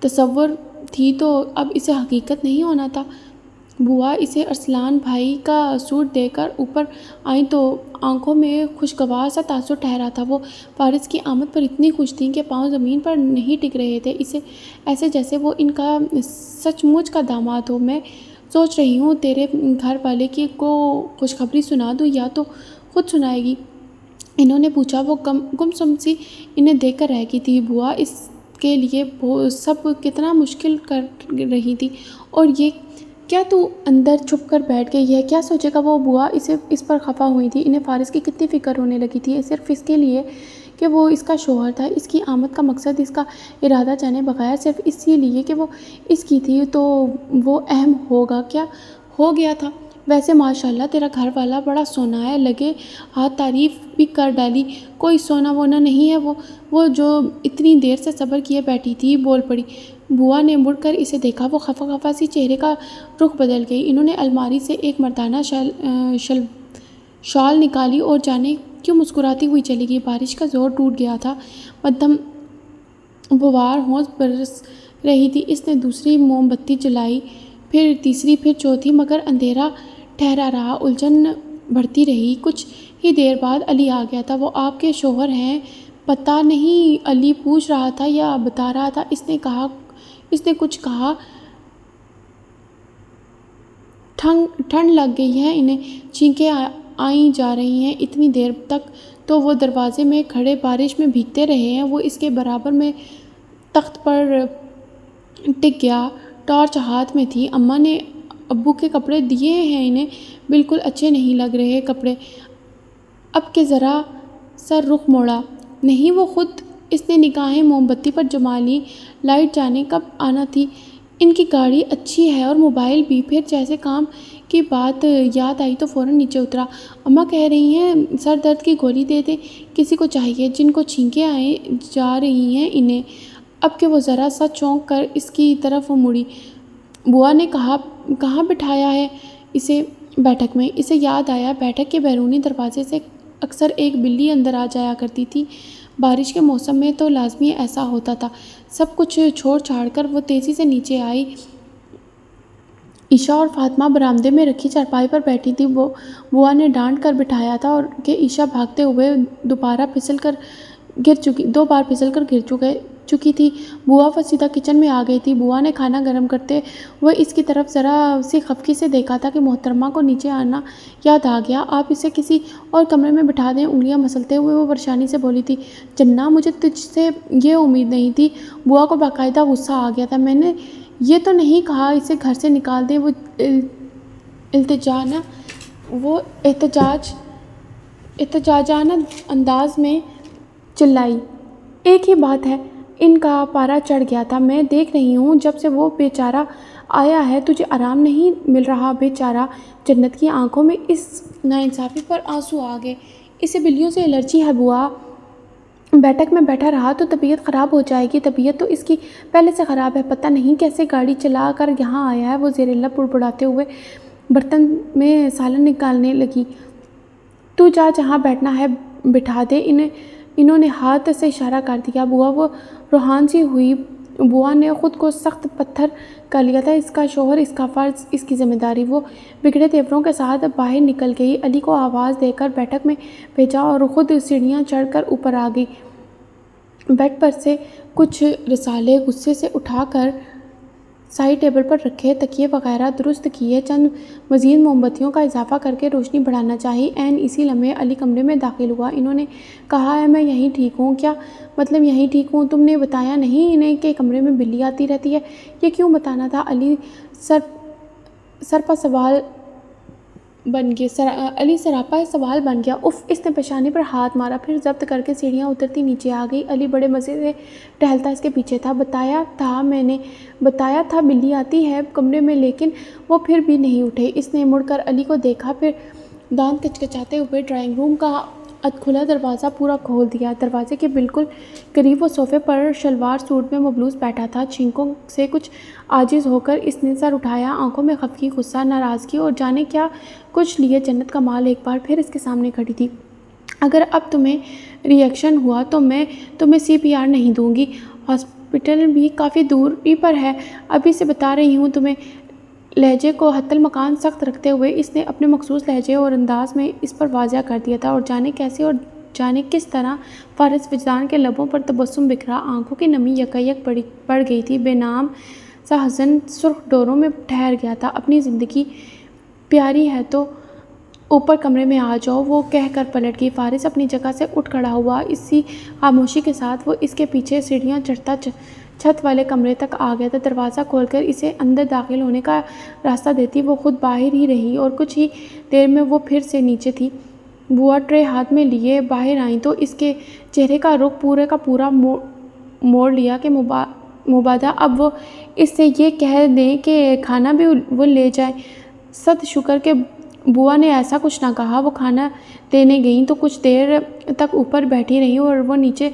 تصور تھی تو اب اسے حقیقت نہیں ہونا تھا۔ بوا اسے ارسلان بھائی کا سوٹ دے کر اوپر آئیں تو آنکھوں میں خوشگوار سا تاثر ٹھہرا تھا۔ وہ فارس کی آمد پر اتنی خوش تھیں کہ پاؤں زمین پر نہیں ٹک رہے تھے، ایسے جیسے وہ ان کا سچ مچ کا داماد ہو۔ میں سوچ رہی ہوں تیرے گھر والے کو خوشخبری سنا دوں یا تو خود سنائے گی؟ انہوں نے پوچھا۔ وہ گم سی انہیں دیکھ کر رہ گئی تھی۔ بوا اس کے لیے سب کتنا مشکل کر رہی تھی، اور یہ کیا تو اندر چھپ کر بیٹھ گئی ہے؟ کیا سوچے گا وہ؟ بوا اس پر خفا ہوئی تھی۔ انہیں فارس کی کتنی فکر ہونے لگی تھی، صرف اس کے لیے کہ وہ اس کا شوہر تھا۔ اس کی آمد کا مقصد، اس کا ارادہ جانے بغیر صرف اسی لیے کہ وہ اس کی تھی تو وہ اہم ہوگا کیا ہو گیا تھا؟ ویسے ماشاءاللہ تیرا گھر والا بڑا سونا ہے، لگے ہاتھ تعریف بھی کر ڈالی۔ کوئی سونا وونا نہیں ہے وہ جو اتنی دیر سے صبر کیے بیٹھی تھی بول پڑی۔ بوا نے مڑ کر اسے دیکھا۔ وہ خفا سی چہرے کا رخ بدل گئی۔ انہوں نے الماری سے ایک مردانہ شال نکالی اور جانے کیوں مسکراتی ہوئی چلی گئی۔ بارش کا زور ٹوٹ گیا تھا، مدھم بھوار ہونس برس رہی تھی۔ اس نے دوسری موم بتی جلائی، پھر تیسری، پھر چوتھی، مگر اندھیرا ٹھہرا رہا، الجھن بڑھتی رہی۔ کچھ ہی دیر بعد علی آ گیا تھا۔ وہ آپ کے شوہر ہیں؟ پتہ نہیں، علی پوچھ رہا تھا یا بتا رہا تھا۔ اس نے کچھ کہا۔ ٹھنڈ لگ گئی ہے انہیں، چھینکیں آئی جا رہی ہیں۔ اتنی دیر تک تو وہ دروازے میں کھڑے بارش میں بھیگتے رہے ہیں۔ وہ اس کے برابر میں تخت پر ٹک گیا۔ ٹارچ ہاتھ میں تھی۔ اماں نے ابو کے کپڑے دیے ہیں انہیں، بالکل اچھے نہیں لگ رہے کپڑے۔ اب کے ذرا سا رخ موڑا۔ نہیں وہ خود۔ اس نے نگاہیں موم بتی پر جما لیں۔ لائٹ جانے کب آنا تھی؟ ان کی گاڑی اچھی ہے اور موبائل بھی۔ پھر جیسے کام کی بات یاد آئی تو فوراً نیچے اترا۔ اماں کہہ رہی ہیں سر درد کی گولی دے دیں، کسی کو چاہیے۔ جن کو چھینکیں آئے جا رہی ہیں انہیں۔ اب کہ وہ ذرا سا چونک کر اس کی طرف مڑی۔ بوا نے کہاں بٹھایا ہے اسے؟ بیٹھک میں۔ اسے یاد آیا بیٹھک کے بیرونی دروازے سے اکثر ایک بلی اندر آ جایا کرتی تھی۔ بارش کے موسم میں تو لازمی ایسا ہوتا تھا۔ سب کچھ چھوڑ چھاڑ کر وہ تیزی سے نیچے آئی۔ عائشہ اور فاطمہ برآمدے میں رکھی چارپائی پر بیٹھی تھیں۔ بوا نے ڈانٹ کر بٹھایا تھا کہ عائشہ بھاگتے ہوئے دو بار پھسل کر گر چکی تھی۔ بوا فسیدہ کچن میں آ گئی تھی۔ بوا نے کھانا گرم کرتے ہوئے اس کی طرف ذرا سی خفگی سے دیکھا تھا کہ محترمہ کو نیچے آنا یاد آ گیا۔ آپ اسے کسی اور کمرے میں بٹھا دیں۔ انگلیاں مسلتے ہوئے وہ پریشانی سے بولی تھی۔ جناح مجھے تجھ سے یہ امید نہیں تھی۔ بوا کو باقاعدہ غصہ آ گیا تھا۔ میں نے یہ تو نہیں کہا اسے گھر سے نکال دیں۔ وہ احتجاجانہ انداز میں چلائی۔ ایک ہی بات ہے۔ ان کا پارا چڑھ گیا تھا۔ میں دیکھ رہی ہوں جب سے وہ بے چارہ آیا ہے تجھے آرام نہیں مل رہا۔ بے چارہ؟ جنت کی آنکھوں میں اس ناانصافی پر آنسو آ گئے۔ اسے بلیوں سے الرجی ہے بوا۔ بیٹھک میں بیٹھا رہا تو طبیعت خراب ہو جائے گی۔ طبیعت تو اس کی پہلے سے خراب ہے، پتہ نہیں کیسے گاڑی چلا کر یہاں آیا ہے۔ وہ زیر لب بڑبڑاتے ہوئے برتن میں سالن نکالنے لگی۔ تو جہاں بیٹھنا ہے بٹھا دے۔ انہوں نے ہاتھ سے اشارہ کر دیا۔ بوا وہ روحان سی ہوئی بوا نے خود کو سخت پتھر کر لیا تھا۔ اس کا شوہر، اس کا فرض، اس کی ذمہ داری۔ وہ بگڑے تیوروں کے ساتھ باہر نکل گئی، علی کو آواز دے کر بیٹھک میں بھیجا اور خود سیڑھیاں چڑھ کر اوپر آ گئی۔ بیڈ پر سے کچھ رسالے غصے سے اٹھا کر سائڈ ٹیبل پر رکھے، تکیے وغیرہ درست کیے، چند مزید موم بتیوں کا اضافہ کر کے روشنی بڑھانا چاہی۔ عین اسی لمحے علی کمرے میں داخل ہوا۔ انہوں نے کہا ہے میں یہیں ٹھیک ہوں۔ کیا مطلب یہیں ٹھیک ہوں؟ تم نے بتایا نہیں انہیں کہ کمرے میں بلی آتی رہتی ہے؟ یہ کیوں بتانا تھا؟ علی سراپا سوال بن گیا۔ اف! اس نے پیشانی پر ہاتھ مارا، پھر ضبط کر کے سیڑھیاں اترتی نیچے آ گئی۔ علی بڑے مزے سے ٹہلتا اس کے پیچھے تھا۔ میں نے بتایا تھا بلی آتی ہے کمرے میں، لیکن وہ پھر بھی نہیں اٹھے۔ اس نے مڑ کر علی کو دیکھا، پھر دانت کچکچاتے ہوئے ڈرائنگ روم کا ادکھلا دروازہ پورا کھول دیا۔ دروازے کے بالکل قریب وہ صوفے پر شلوار سوٹ میں ملبوس بیٹھا تھا۔ چھینکوں سے کچھ عاجز ہو کر اس نے سر اٹھایا، آنکھوں میں خفگی، غصہ، ناراضگی اور جانے کیا کچھ لیے جنت کا مال ایک بار پھر اس کے سامنے کھڑی تھی۔ اگر اب تمہیں ری ایکشن ہوا تو میں تمہیں CPR نہیں دوں گی۔ ہاسپٹل بھی کافی دوری پر ہے، ابھی سے بتا رہی ہوں تمہیں۔ لہجے کو حتی المکان سخت رکھتے ہوئے اس نے اپنے مخصوص لہجے اور انداز میں اس پر واضح کر دیا تھا، اور جانے کیسے اور جانے کس طرح فارس وجدان کے لبوں پر تبسم بکھرا، آنکھوں کی نمی یکایک بڑھ گئی تھی۔ بے نام سا حزن سرخ ڈوروں میں ٹھہر گیا تھا۔ اپنی زندگی پیاری ہے تو اوپر کمرے میں آ جاؤ، وہ کہہ کر پلٹ گئی۔ فارس اپنی جگہ سے اٹھ کھڑا ہوا، اسی خاموشی کے ساتھ وہ اس کے پیچھے سیڑھیاں چڑھتا چھت والے کمرے تک آ گیا تھا۔ دروازہ کھول کر اسے اندر داخل ہونے کا راستہ دیتی وہ خود باہر ہی رہی، اور کچھ ہی دیر میں وہ پھر سے نیچے تھی۔ بوا ٹرے ہاتھ میں لیے باہر آئیں تو اس کے چہرے کا رخ پورے کا پورا موڑ لیا کہ مبادا اب وہ اس سے یہ کہہ دیں کہ کھانا بھی وہ لے جائیں۔ صد شکر کہ بوا نے ایسا کچھ نہ کہا۔ وہ کھانا دینے گئیں تو کچھ دیر تک اوپر بیٹھی رہیں، اور وہ نیچے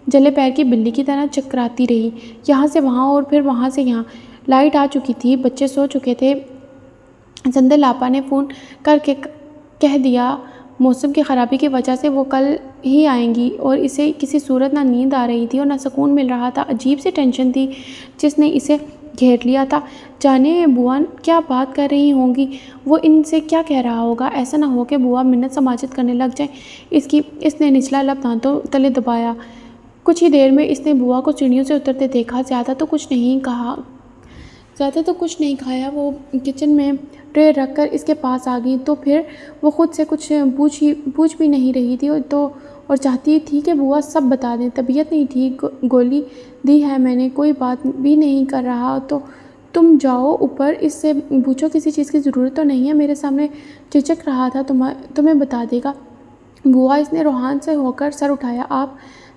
جلے پیر کی بلی کی طرح چکراتی رہی، یہاں سے وہاں اور پھر وہاں سے یہاں۔ لائٹ آ چکی تھی، بچے سو چکے تھے۔ زندل آپا نے فون کر کے کہہ دیا موسم کی خرابی کی وجہ سے وہ کل ہی آئیں گی، اور اسے کسی صورت نہ نیند آ رہی تھی اور نہ سکون مل رہا تھا۔ عجیب سی ٹینشن تھی جس نے اسے گھیر لیا تھا۔ جانے بوا کیا بات کر رہی ہوں گی، وہ ان سے کیا کہہ رہا ہوگا؟ ایسا نہ ہو کہ بوا منت سماجت کرنے لگ جائیں اس نے نچلا لب دانتوں تلے دبایا۔ کچھ ہی دیر میں اس نے بوا کو سیڑھیوں سے اترتے دیکھا۔ زیادہ تو کچھ نہیں کھایا۔ وہ کچن میں ٹرے رکھ کر اس کے پاس آ گئی تو پھر وہ خود سے کچھ پوچھ بھی نہیں رہی تھی اور چاہتی تھی کہ بوا سب بتا دیں۔ طبیعت نہیں ٹھیک، گولی دی ہے میں نے، کوئی بات بھی نہیں کر رہا تو تم جاؤ اوپر، اس سے پوچھو کسی چیز کی ضرورت تو نہیں ہے، میرے سامنے چچک رہا تھا، تمہیں بتا دے گا۔ بوا اس نے روحان سے ہو کر سر اٹھایا۔ آپ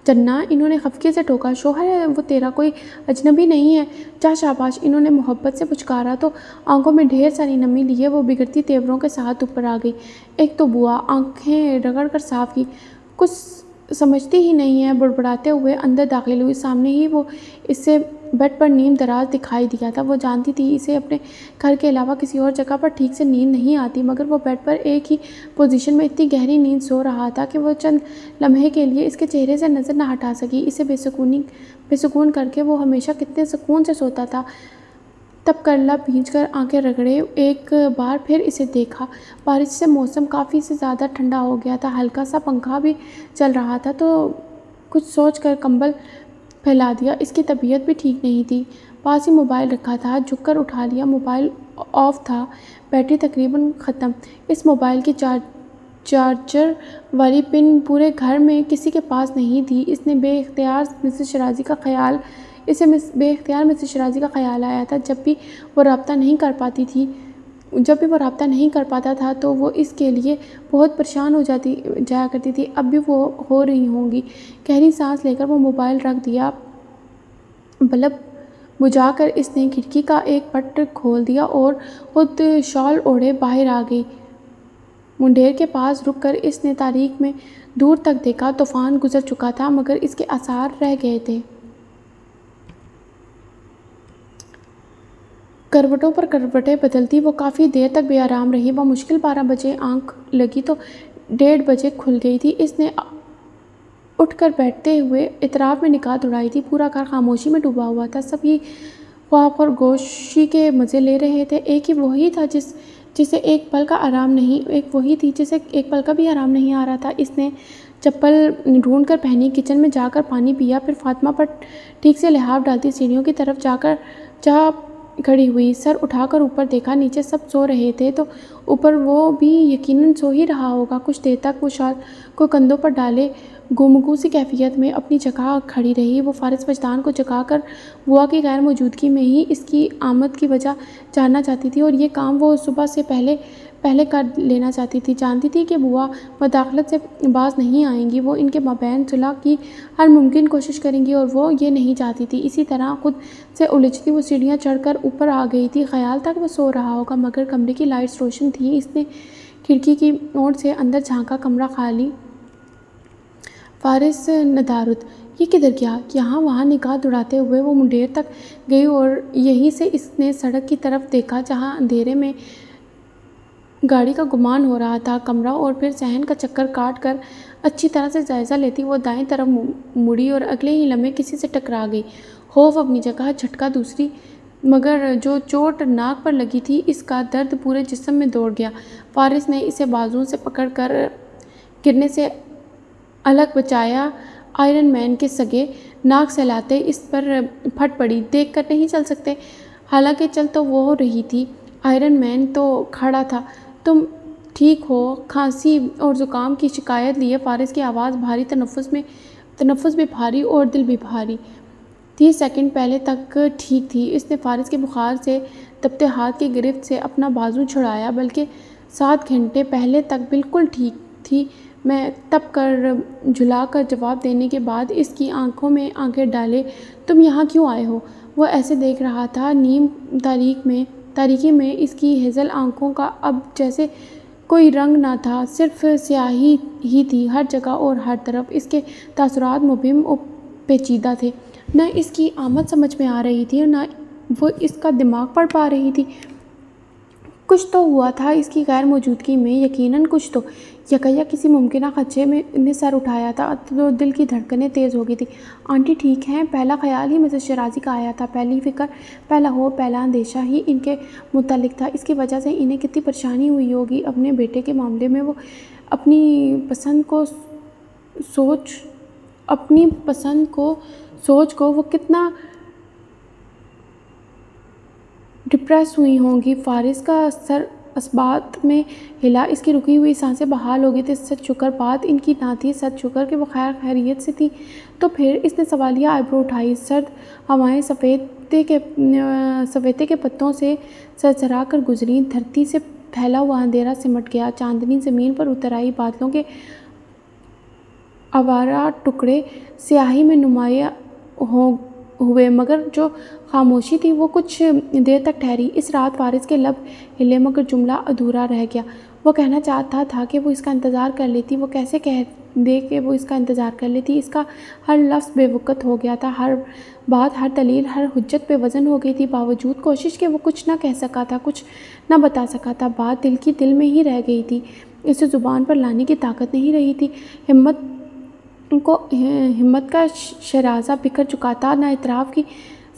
جنا، انہوں نے خفگی سے ٹوکا، شوہر ہے وہ تیرا، کوئی اجنبی نہیں ہے، جا شاباش، انہوں نے محبت سے پچکارا تو آنکھوں میں ڈھیر ساری نمی لیے وہ بگڑتی تیوروں کے ساتھ اوپر آ گئی۔ ایک تو بوا آنکھیں رگڑ کر صاف کی، کچھ سمجھتی ہی نہیں ہے، بڑبڑاتے ہوئے اندر داخل ہوئی۔ سامنے ہی وہ اسے بیڈ پر نیم دراز دکھائی دیا تھا۔ وہ جانتی تھی اسے اپنے گھر کے علاوہ کسی اور جگہ پر ٹھیک سے نیند نہیں آتی، مگر وہ بیڈ پر ایک ہی پوزیشن میں اتنی گہری نیند سو رہا تھا کہ وہ چند لمحے کے لیے اس کے چہرے سے نظر نہ ہٹا سکی۔ اسے بے سکون کر کے وہ ہمیشہ کتنے سکون سے سوتا تھا۔ تب کر لب بھینچ کر آنکھیں رگڑے ایک بار پھر اسے دیکھا۔ بارش سے موسم کافی سے زیادہ ٹھنڈا ہو گیا تھا، ہلکا سا پنکھا بھی چل رہا تھا تو کچھ سوچ کر کمبل پھیلا دیا۔ اس کی طبیعت بھی ٹھیک نہیں تھی۔ پاس ہی موبائل رکھا تھا، جھک کر اٹھا لیا۔ موبائل آف تھا، بیٹری تقریباً ختم۔ اس موبائل کی چارجر والی پن پورے گھر میں کسی کے پاس نہیں تھی۔ اسے بے اختیار مسز شیرازی کا خیال آیا تھا۔ جب بھی وہ رابطہ نہیں کر پاتا تھا تو وہ اس کے لیے بہت پریشان ہو جایا کرتی تھی، اب بھی وہ ہو رہی ہوں گی۔ گہری سانس لے کر وہ موبائل رکھ دیا۔ بلب بجھا کر اس نے کھڑکی کا ایک پٹ کھول دیا اور خود شال اوڑھے باہر آ گئی۔ منڈیر کے پاس رک کر اس نے تاریک میں دور تک دیکھا۔ طوفان گزر چکا تھا مگر اس کے آثار رہ گئے تھے۔ کروٹوں پر کروٹیں بدلتی وہ کافی دیر تک بے آرام رہی۔ وہ مشکل 12 بجے آنکھ لگی تو 1:30 بجے کھل گئی تھی۔ اس نے اٹھ کر بیٹھتے ہوئے اطراف میں نگاہ دوڑائی تھی۔ پورا گھر خاموشی میں ڈوبا ہوا تھا، سب ہی خواب اور گوشی کے مزے لے رہے تھے۔ ایک ہی وہی تھا جسے ایک پل کا آرام نہیں ایک وہی تھی جسے ایک پل کا بھی آرام نہیں آ رہا تھا۔ اس نے چپل ڈھونڈ کر پہنی، کچن میں جا کر پانی پیا، پھر فاطمہ پر ٹھیک سے لحاف ڈالتی سیڑھیوں کی طرف جا کھڑی ہوئی۔ سر اٹھا کر اوپر دیکھا، نیچے سب سو رہے تھے، تو اوپر وہ بھی یقیناً سو ہی رہا ہوگا۔ کچھ دیر تک وہ شال کو کندھوں پر ڈالے گمگم سی کیفیت میں اپنی جگہ کھڑی رہی۔ وہ فارغ وجدان کو جگا کر بوا کی غیر موجودگی میں ہی اس کی آمد کی وجہ جاننا چاہتی تھی، اور یہ کام وہ صبح سے پہلے کر لینا چاہتی تھی۔ جانتی تھی کہ بوا مداخلت سے باز نہیں آئیں گی، وہ ان کے مابین صلح کی ہر ممکن کوشش کریں گی، اور وہ یہ نہیں چاہتی تھی۔ اسی طرح خود سے الجھتی وہ سیڑھیاں چڑھ کر اوپر آ گئی تھی۔ خیال تھا کہ وہ سو رہا ہوگا، مگر کمرے کی لائٹس روشن تھیں۔ اس نے کھڑکی کی اوٹ سے اندر جھانکا، کمرہ خالی، فارغ ندارد۔ یہ کدھر گیا؟ یہاں وہاں نگاہ دوڑاتے ہوئے وہ منڈیر تک گئی، اور یہیں سے اس نے سڑک کی طرف دیکھا جہاں اندھیرے میں گاڑی کا گمان ہو رہا تھا۔ کمرہ اور پھر صحن کا چکر کاٹ کر اچھی طرح سے جائزہ لیتی وہ دائیں طرف مڑی، اور اگلے ہی لمحے کسی سے ٹکرا گئی۔ خوف اپنی جگہ، جھٹکا دوسری، مگر جو چوٹ ناک پر لگی تھی اس کا درد پورے جسم میں دوڑ گیا۔ فارغ نے اسے بازوؤں سے پکڑ کر گرنے سے الگ بچایا۔ آئرن مین کے سگے ناک سہلاتے اس پر پھٹ پڑی۔ دیکھ کر نہیں چل سکتے؟ حالانکہ چل تو وہ رہی تھی۔ آئرن مین تو کھڑا تھا۔ تم ٹھیک ہو؟ کھانسی اور زکام کی شکایت لیے فارغ کی آواز بھاری، تنفس بھی بھاری اور دل بھی بھاری۔ 30 سیکنڈ پہلے تک ٹھیک تھی۔ اس نے فارغ کے بخار سے تپتے ہاتھ کی گرفت سے اپنا بازو چھڑایا، بلکہ 7 گھنٹے پہلے تک بالکل ٹھیک تھی۔ میں تپ کر جھلا کر جواب دینے کے بعد اس کی آنکھوں میں آنکھیں ڈالے، تم یہاں کیوں آئے ہو؟ وہ ایسے دیکھ رہا تھا، نیم تاریکی میں اس کی ہیزل آنکھوں کا اب جیسے کوئی رنگ نہ تھا، صرف سیاہی ہی تھی ہر جگہ اور ہر طرف۔ اس کے تاثرات مبہم و پیچیدہ تھے۔ نہ اس کی آمد سمجھ میں آ رہی تھی اور نہ وہ اس کا دماغ پڑھ پا رہی تھی۔ کچھ تو ہوا تھا اس کی غیر موجودگی میں، یقیناً کچھ تو۔ یکایک کسی ممکنہ خدشے نے سر اٹھایا تھا تو دل کی دھڑکنیں تیز ہو گئی تھیں۔ آنٹی ٹھیک ہیں؟ پہلا خیال ہی مسز شیرازی کا آیا تھا۔ پہلی فکر، پہلا خوف، پہلا اندیشہ ہی ان کے متعلق تھا۔ اس کی وجہ سے انہیں کتنی پریشانی ہوئی ہوگی۔ اپنے بیٹے کے معاملے میں وہ اپنی پسند کو سوچ کو وہ کتنا ڈپریس ہوئی ہوں گی۔ فارغ کا سر اثبات میں ہلا، اس کی رکی ہوئی سانسیں بحال ہو گئی تھیں۔ سچ شکر بات ان کی نہ تھی، سچ شکر کہ وہ خیریت سے تھی۔ تو پھر اس نے سوالیہ آئیبرو اٹھائی۔ سرد ہوائیں سفیدے کے پتوں سے سرسرا کر گزریں، دھرتی سے پھیلا ہوا اندھیرا سمٹ گیا، چاندنی زمین پر اتر آئی، بادلوں کے آوارہ ٹکڑے سیاہی میں نمایاں ہوئے، مگر جو خاموشی تھی وہ کچھ دیر تک ٹھہری۔ اس رات فارغ کے لب ہلے مگر جملہ ادھورا رہ گیا۔ وہ کہنا چاہتا تھا کہ وہ اس کا انتظار کر لیتی، وہ کیسے کہہ دے کہ وہ اس کا انتظار کر لیتی؟ اس کا ہر لفظ بے وقت ہو گیا تھا، ہر بات، ہر دلیل، ہر حجت پہ وزن ہو گئی تھی، باوجود کوشش کے وہ کچھ نہ کہہ سکا تھا، کچھ نہ بتا سکا تھا۔ بات دل کی دل میں ہی رہ گئی تھی، اسے زبان پر لانے کی طاقت نہیں رہی تھی۔ ہمت کا شیرازہ بکھر چکا تھا، نہ اعتراف کی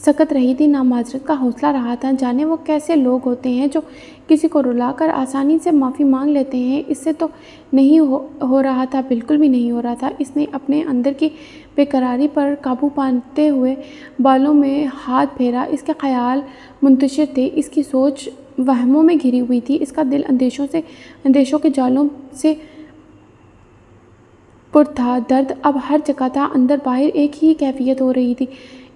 سکت رہی تھی، نہ معذرت کا حوصلہ رہا تھا۔ جانے وہ کیسے لوگ ہوتے ہیں جو کسی کو رلا کر آسانی سے معافی مانگ لیتے ہیں۔ اس سے تو نہیں ہو رہا تھا، بالکل بھی نہیں ہو رہا تھا۔ اس نے اپنے اندر کی بے قراری پر قابو پاتے ہوئے بالوں میں ہاتھ پھیرا۔ اس کے خیال منتشر تھے، اس کی سوچ وہموں میں گھری ہوئی تھی، اس کا دل اندیشوں کے جالوں سے پر تھا۔ درد اب ہر جگہ تھا، اندر باہر ایک ہی کیفیت ہو رہی تھی۔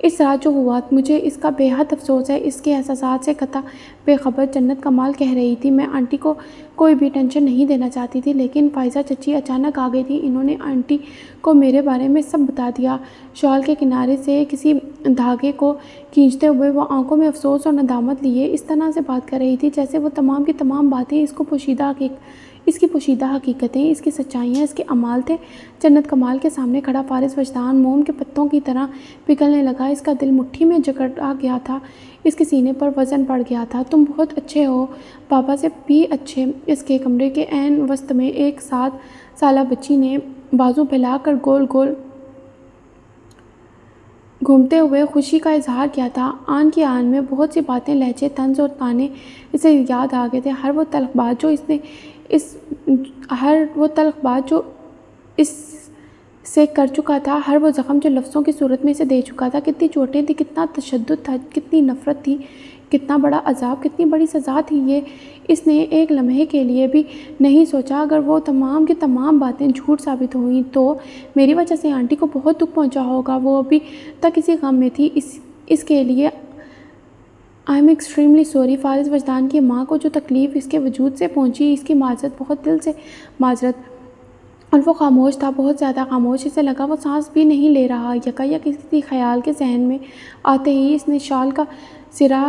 اس رات جو ہوا، مجھے اس کا بے حد افسوس ہے۔ اس کے احساسات سے قطع بے خبر جنت کمال کہہ رہی تھی۔ میں آنٹی کو کوئی بھی ٹینشن نہیں دینا چاہتی تھی، لیکن فائزہ چچی اچانک آ گئی تھی، انہوں نے آنٹی کو میرے بارے میں سب بتا دیا۔ شال کے کنارے سے کسی دھاگے کو کھینچتے ہوئے وہ آنکھوں میں افسوس اور ندامت لیے اس طرح سے بات کر رہی تھی جیسے وہ تمام کی تمام باتیں اس کی پوشیدہ حقیقتیں، اس کی سچائیاں، اس کے اعمال تھے۔ جنت کمال کے سامنے کھڑا فارغ وجدان موم کے پتوں کی طرح پگھلنے لگا، اس کا دل مٹھی میں جکڑا گیا تھا، اس کے سینے پر وزن بڑھ گیا تھا۔ تم بہت اچھے ہو، پاپا سے بھی اچھے۔ اس کے کمرے کے عین وسط میں ایک 7 سالہ بچی نے بازو پھیلا کر گول گول گھومتے ہوئے خوشی کا اظہار کیا تھا۔ آن کی آن میں بہت سی باتیں، لہجے، طنز اور طعنے اسے یاد آ گئے تھے۔ ہر وہ تلخ بات جو اس سے کر چکا تھا، ہر وہ زخم جو لفظوں کی صورت میں اسے دے چکا تھا۔ کتنی چوٹیں تھیں، کتنا تشدد تھا، کتنی نفرت تھی، کتنا بڑا عذاب، کتنی بڑی سزا تھی، یہ اس نے ایک لمحے کے لیے بھی نہیں سوچا۔ اگر وہ تمام کی تمام باتیں جھوٹ ثابت ہوئیں تو میری وجہ سے آنٹی کو بہت دکھ پہنچا ہوگا۔ وہ ابھی تک اسی غم میں تھی۔ اس کے لیے آئی ایم ایکسٹریملی سوری۔ فارغ وجدان کی ماں کو جو تکلیف اس کے وجود سے پہنچی، اس کی معذرت، بہت دل سے معذرت۔ اور وہ خاموش تھا، بہت زیادہ خاموش۔ اسے لگا وہ سانس بھی نہیں لے رہا۔ یکایک کسی خیال کے ذہن میں آتے ہی اس نے شال کا سرا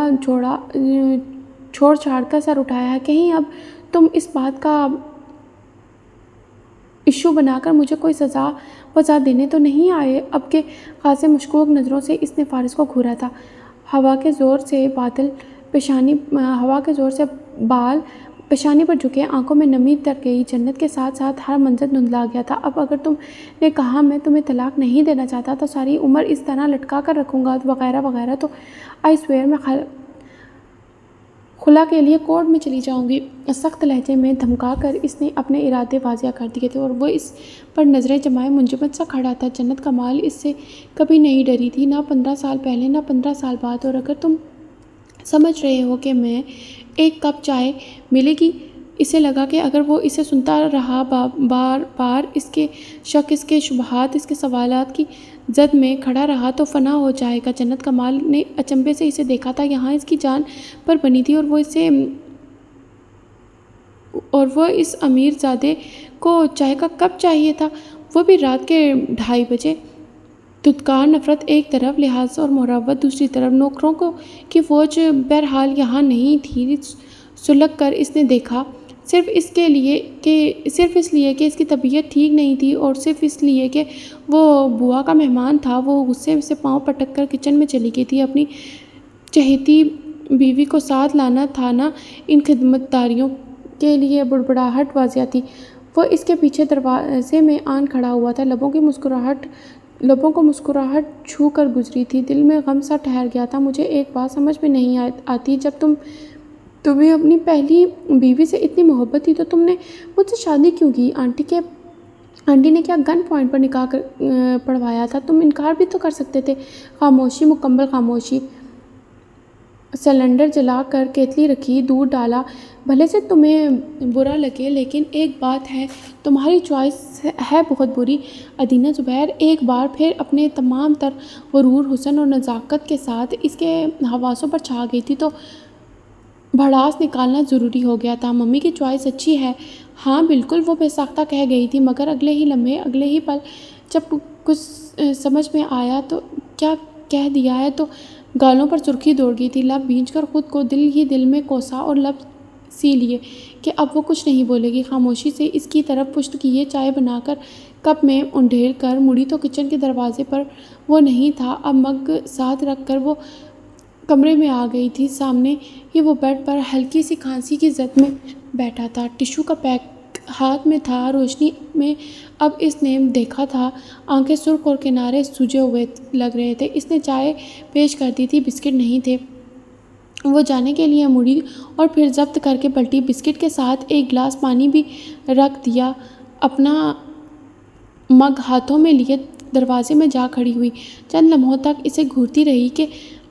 چھوڑ چھاڑ کر سر اٹھایا۔ کہیں اب تم اس بات کا ایشو بنا کر مجھے کوئی سزا وزا دینے تو نہیں آئے؟ اب کے خاصے مشکوک نظروں سے اس نے فارغ کو گھورا تھا۔ ہوا کے زور سے بال پیشانی پر جھکے، آنکھوں میں نمی اتر گئی۔ جنت کے ساتھ ساتھ ہر منظر دھندلا گیا تھا۔ اب اگر تم نے کہا میں تمہیں طلاق نہیں دینا چاہتا تو ساری عمر اس طرح لٹکا کر رکھوں گا وغیرہ وغیرہ، تو آئی سویئر میں خلا کے لیے کورٹ میں چلی جاؤں گی۔ سخت لہجے میں دھمکا کر اس نے اپنے ارادے واضح کر دیے تھے اور وہ اس پر نظریں جمائے منجمد سا کھڑا تھا۔ جنت کمال اس سے کبھی نہیں ڈری تھی، نہ 15 سال پہلے، نہ 15 سال بعد۔ اور اگر تم سمجھ رہے ہو کہ میں ایک کپ چائے ملے گی، اسے لگا کہ اگر وہ اسے سنتا رہا بار بار، اس کے شک، اس کے شبہات، اس کے سوالات کی زد میں کھڑا رہا تو فنا ہو جائے گا۔ جنت کمال نے اچنبھے سے اسے دیکھا تھا۔ یہاں اس کی جان پر بنی تھی اور وہ اس امیر زادے کو چائے کا کپ چاہیے تھا، وہ بھی رات کے 2:30 بجے۔ دھتکار نفرت ایک طرف، لحاظ اور مروت دوسری طرف، نوکروں کی فوج بہرحال یہاں نہیں تھی۔ سلگ کر اس نے دیکھا، صرف اس لیے کہ اس کی طبیعت ٹھیک نہیں تھی اور صرف اس لیے کہ وہ بوا کا مہمان تھا۔ وہ غصے سے پاؤں پٹک کر کچن میں چلی گئی تھی۔ اپنی چہیتی بیوی کو ساتھ لانا تھا نا، ان خدمتداریوں کے لیے بڑبڑاہٹ واضح تھی۔ وہ اس کے پیچھے دروازے میں آن کھڑا ہوا تھا، لبوں کو مسکراہٹ چھو کر گزری تھی، دل میں غم سا ٹھہر گیا تھا۔ مجھے ایک بات سمجھ میں نہیں آتی، جب تمہیں اپنی پہلی بیوی سے اتنی محبت تھی تو تم نے مجھ سے شادی کیوں کی؟ آنٹی نے کیا گن پوائنٹ پر نکاح پڑھوایا تھا؟ تم انکار بھی تو کر سکتے تھے۔ خاموشی، مکمل خاموشی۔ سلنڈر جلا کر کیتلی رکھی، دودھ ڈالا۔ بھلے سے تمہیں برا لگے، لیکن ایک بات ہے، تمہاری چوائس ہے بہت بری۔ ادینہ زبیر ایک بار پھر اپنے تمام تر غرور، حسن اور نزاکت کے ساتھ اس کے حواسوں پر چھا گئی تھی تو بھڑاس نکالنا ضروری ہو گیا تھا۔ ممی کی چوائس اچھی ہے، ہاں بالکل، وہ بے ساختہ کہہ گئی تھی، مگر اگلے ہی لمحے، اگلے ہی پل جب کچھ سمجھ میں آیا تو کیا کہہ دیا ہے تو گالوں پر سرخی دوڑ گئی تھی۔ لب بھینچ کر خود کو دل ہی دل میں کوسا اور لب سی لیے کہ اب وہ کچھ نہیں بولے گی۔ خاموشی سے اس کی طرف پشت کیے چائے بنا کر کپ میں انڈھیل کر مڑی تو کچن کے دروازے پر وہ نہیں تھا۔ اب مگ ساتھ رکھ کر وہ کمرے میں آ گئی تھی۔ سامنے ہی وہ بیڈ پر ہلکی سی کھانسی کی زد میں بیٹھا تھا، ٹشو کا پیک ہاتھ میں تھا۔ روشنی میں اب اس نے دیکھا تھا، آنکھیں سرخ اور کنارے سوجے ہوئے لگ رہے تھے۔ اس نے چائے پیش کر دی تھی، بسکٹ نہیں تھے۔ وہ جانے کے لیے مڑی اور پھر ضبط کر کے پلٹی، بسکٹ کے ساتھ ایک گلاس پانی بھی رکھ دیا۔ اپنا مگ ہاتھوں میں لیے دروازے میں جا کھڑی ہوئی، چند لمحوں تک اسے گھورتی رہی کہ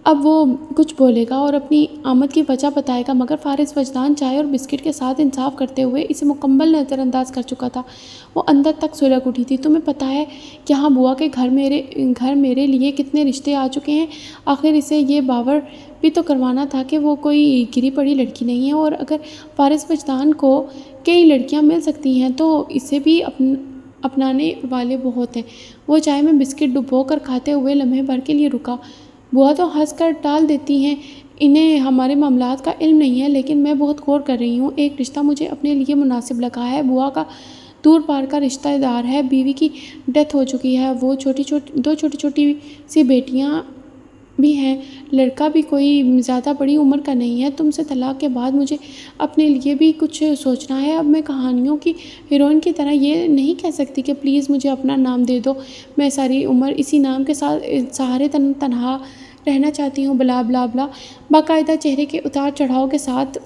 اب وہ کچھ بولے گا اور اپنی آمد کی وجہ بتائے گا، مگر فارغ وجدان چائے اور بسکٹ کے ساتھ انصاف کرتے ہوئے اسے مکمل نظر انداز کر چکا تھا۔ وہ اندر تک سلگ اٹھی تھی۔ تمہیں پتہ ہے یہاں بوا کے گھر میرے لیے کتنے رشتے آ چکے ہیں؟ آخر اسے یہ باور بھی تو کروانا تھا کہ وہ کوئی گری پڑی لڑکی نہیں ہے، اور اگر فارغ وجدان کو کئی لڑکیاں مل سکتی ہیں تو اسے بھی اپنانے والے بہت ہیں۔ وہ چائے میں بسکٹ ڈبو کر کھاتے ہوئے لمحے بھر کے لیے رکا۔ بوا تو ہنس کر ٹال دیتی ہیں، انہیں ہمارے معاملات کا علم نہیں ہے، لیکن میں بہت غور کر رہی ہوں۔ ایک رشتہ مجھے اپنے لیے مناسب لگا ہے۔ بوا کا دور پار کا رشتہ دار ہے، بیوی کی ڈیتھ ہو چکی ہے، وہ دو چھوٹی چھوٹی سی بیٹیاں بھی ہیں، لڑکا بھی کوئی زیادہ بڑی عمر کا نہیں ہے، تم سے طلاق کے بعد مجھے اپنے لیے بھی کچھ سوچنا ہے۔ اب میں کہانیوں کی ہیروئن کی طرح یہ نہیں کہہ سکتی کہ پلیز مجھے اپنا نام دے دو، میں ساری عمر اسی نام کے سہارے تنہا رہنا چاہتی ہوں، بلا بلا بلا۔ باقاعدہ چہرے کے اتار چڑھاؤ کے ساتھ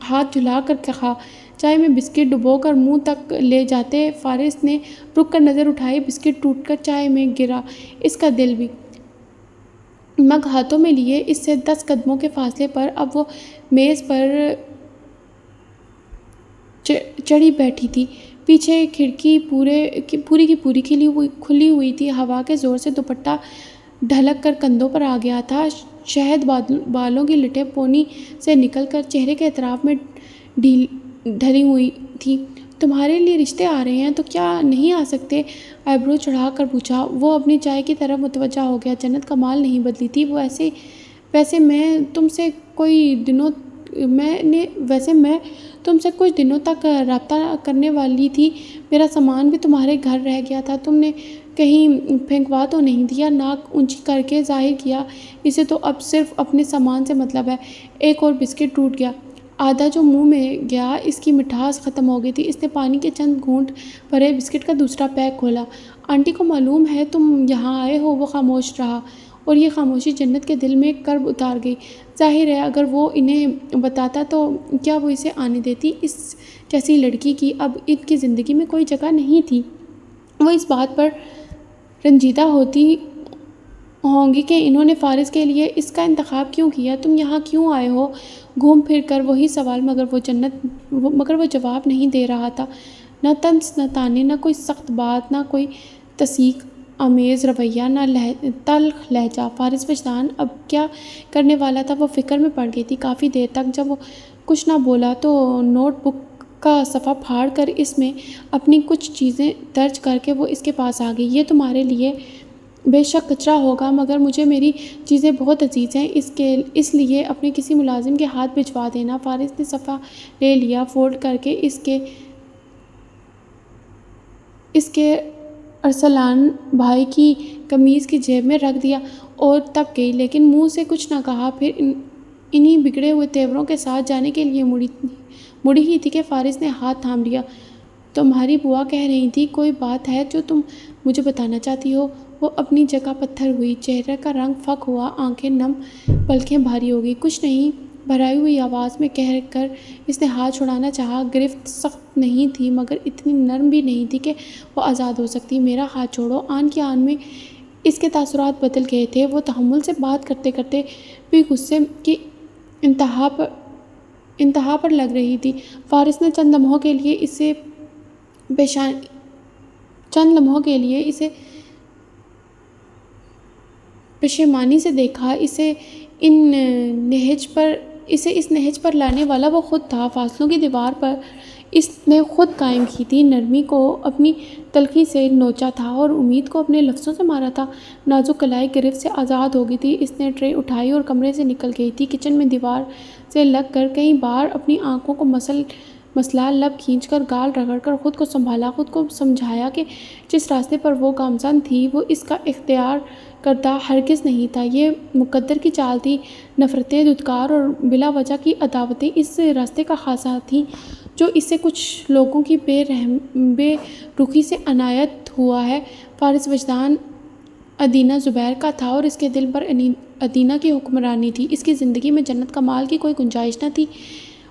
ہاتھ جھلا کر کہا۔ چائے میں بسکٹ ڈبو کر منہ تک لے جاتے فارس نے رک کر نظر اٹھائی، بسکٹ ٹوٹ کر چائے میں گرا، اس کا دل بھی۔ مگ ہاتھوں میں لیے اس سے 10 قدموں کے فاصلے پر اب وہ میز پر چڑھی بیٹھی تھی، پیچھے کھڑکی پوری کی پوری کھلی ہوئی تھی، ہوا کے زور سے دوپٹہ ڈھلک کر کندھوں پر آ گیا تھا، شہد بالوں کی لٹیں پونی سے نکل کر چہرے کے اطراف میں ڈھلی ہوئی تھی۔ تمہارے لیے رشتے آ رہے ہیں تو کیا نہیں آ سکتے؟ آئیبرو چڑھا کر پوچھا۔ وہ اپنی چائے کی طرف متوجہ ہو گیا۔ جنت کمال نہیں بدلی تھی، ویسے میں تم سے کچھ دنوں تک رابطہ کرنے والی تھی، میرا سامان بھی تمہارے گھر رہ گیا تھا، تم نے کہیں پھینکوا تو نہیں دیا؟ ناک اونچی کر کے ظاہر کیا، اسے تو اب صرف اپنے سامان سے مطلب ہے۔ ایک اور بسکٹ ٹوٹ گیا، آدھا جو منہ میں گیا اس کی مٹھاس ختم ہو گئی تھی۔ اس نے پانی کے چند گھونٹ بھرے بسکٹ کا دوسرا پیک کھولا۔ آنٹی کو معلوم ہے تم یہاں آئے ہو؟ وہ خاموش رہا، اور یہ خاموشی جنت کے دل میں کرب اتار گئی۔ ظاہر ہے اگر وہ انہیں بتاتا تو کیا وہ اسے آنے دیتی؟ اس جیسی لڑکی کی اب ان کی زندگی میں کوئی جگہ نہیں تھی۔ وہ اس بات پر رنجیدہ ہوتی ہوں گی کہ انہوں نے فارس کے لیے اس کا انتخاب کیوں کیا۔ تم یہاں کیوں آئے ہو؟ گھوم پھر کر وہی سوال، مگر وہ جواب نہیں دے رہا تھا۔ نہ طنز، نہ طعنے، نہ کوئی سخت بات، نہ کوئی تصدیق آمیز رویہ، نہ تلخ لہجہ۔ فارس وجدان اب کیا کرنے والا تھا؟ وہ فکر میں پڑ گئی تھی کافی دیر تک۔ جب وہ کچھ نہ بولا تو نوٹ بک کا صفحہ پھاڑ کر اس میں اپنی کچھ چیزیں درج کر کے وہ اس کے پاس آ گئی۔ یہ تمہارے لیے بے شک کچرا ہوگا، مگر مجھے میری چیزیں بہت عزیز ہیں، اس لیے اپنے کسی ملازم کے ہاتھ بھجوا دینا۔ فارس نے صفحہ لے لیا، فولڈ کر کے اس کے ارسلان بھائی کی قمیض کی جیب میں رکھ دیا اور تب گئی، لیکن منہ سے کچھ نہ کہا۔ پھر انہی بگڑے ہوئے تیوروں کے ساتھ جانے کے لیے مڑی ہی تھی کہ فارس نے ہاتھ تھام لیا۔ تمہاری بوا کہہ رہی تھی، کوئی بات ہے جو تم مجھے بتانا چاہتی ہو؟ وہ اپنی جگہ پتھر ہوئی، چہرے کا رنگ فک ہوا، آنکھیں نم، پلکیں بھاری ہو گئی۔ کچھ نہیں، بھرائی ہوئی آواز میں کہہ کر اس نے ہاتھ چھڑانا چاہا۔ گرفت سخت نہیں تھی مگر اتنی نرم بھی نہیں تھی کہ وہ آزاد ہو سکتی۔ میرا ہاتھ چھوڑو۔ آن کی آن میں اس کے تاثرات بدل گئے تھے۔ وہ تحمل سے بات کرتے کرتے بھی غصے کی انتہا پر لگ رہی تھی۔ فارس نے چند لمحوں کے لیے اسے پشیمانی سے دیکھا۔ اسے اس نہج پر لانے والا وہ خود تھا، فاصلوں کی دیوار پر اس نے خود قائم کی تھی، نرمی کو اپنی تلخی سے نوچا تھا اور امید کو اپنے لفظوں سے مارا تھا۔ نازک کلائی گرفت سے آزاد ہو گئی تھی۔ اس نے ٹرے اٹھائی اور کمرے سے نکل گئی تھی، کچن میں دیوار سے لگ کر کئی بار اپنی آنکھوں کو مسلا، لب کھینچ کر، گال رگڑ کر خود کو سنبھالا، خود کو سمجھایا کہ جس راستے پر وہ گامزن تھی وہ اس کا اختیار کردہ ہرگز نہیں تھا، یہ مقدر کی چال تھی۔ نفرتیں، دھتکار اور بلا وجہ کی عداوتیں اس راستے کا خاصہ تھیں جو اسے کچھ لوگوں کی بے رخی سے عنایت ہوا ہے۔ فارس وجدان ادینہ زبیر کا تھا اور اس کے دل پر ادینہ کی حکمرانی تھی۔ اس کی زندگی میں جنت کمال کی کوئی گنجائش نہ تھی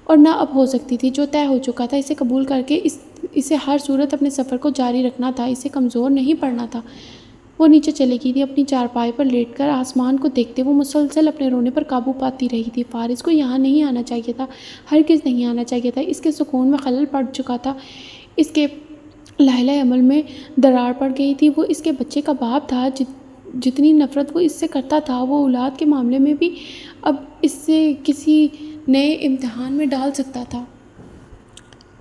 اور نہ اب ہو سکتی تھی۔ جو طے ہو چکا تھا اسے قبول کر کے اسے ہر صورت اپنے سفر کو جاری رکھنا تھا، اسے کمزور نہیں پڑنا تھا۔ وہ نیچے چلی گئی تھی، اپنی چارپائی پر لیٹ کر آسمان کو دیکھتے وہ مسلسل اپنے رونے پر قابو پاتی رہی تھی۔ فارس کو یہاں نہیں آنا چاہیے تھا، ہرگز نہیں آنا چاہیے تھا۔ اس کے سکون میں خلل پڑ چکا تھا، اس کے لاحلہ عمل میں دراڑ پڑ گئی تھی۔ وہ اس کے بچے کا باپ تھا، جتنی نفرت وہ اس سے کرتا تھا وہ اولاد کے معاملے میں بھی اب اس سے کسی نئے امتحان میں ڈال سکتا تھا۔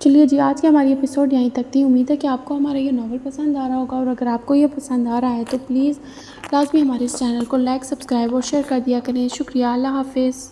چلیے جی، آج کی ہماری ایپیسوڈ یہیں تک تھی۔ امید ہے کہ آپ کو ہمارا یہ ناول پسند آ رہا ہوگا، اور اگر آپ کو یہ پسند آ رہا ہے تو پلیز لازمی ہمارے اس چینل کو لائک، سبسکرائب اور شیئر کر دیا کریں۔ شکریہ، اللہ حافظ۔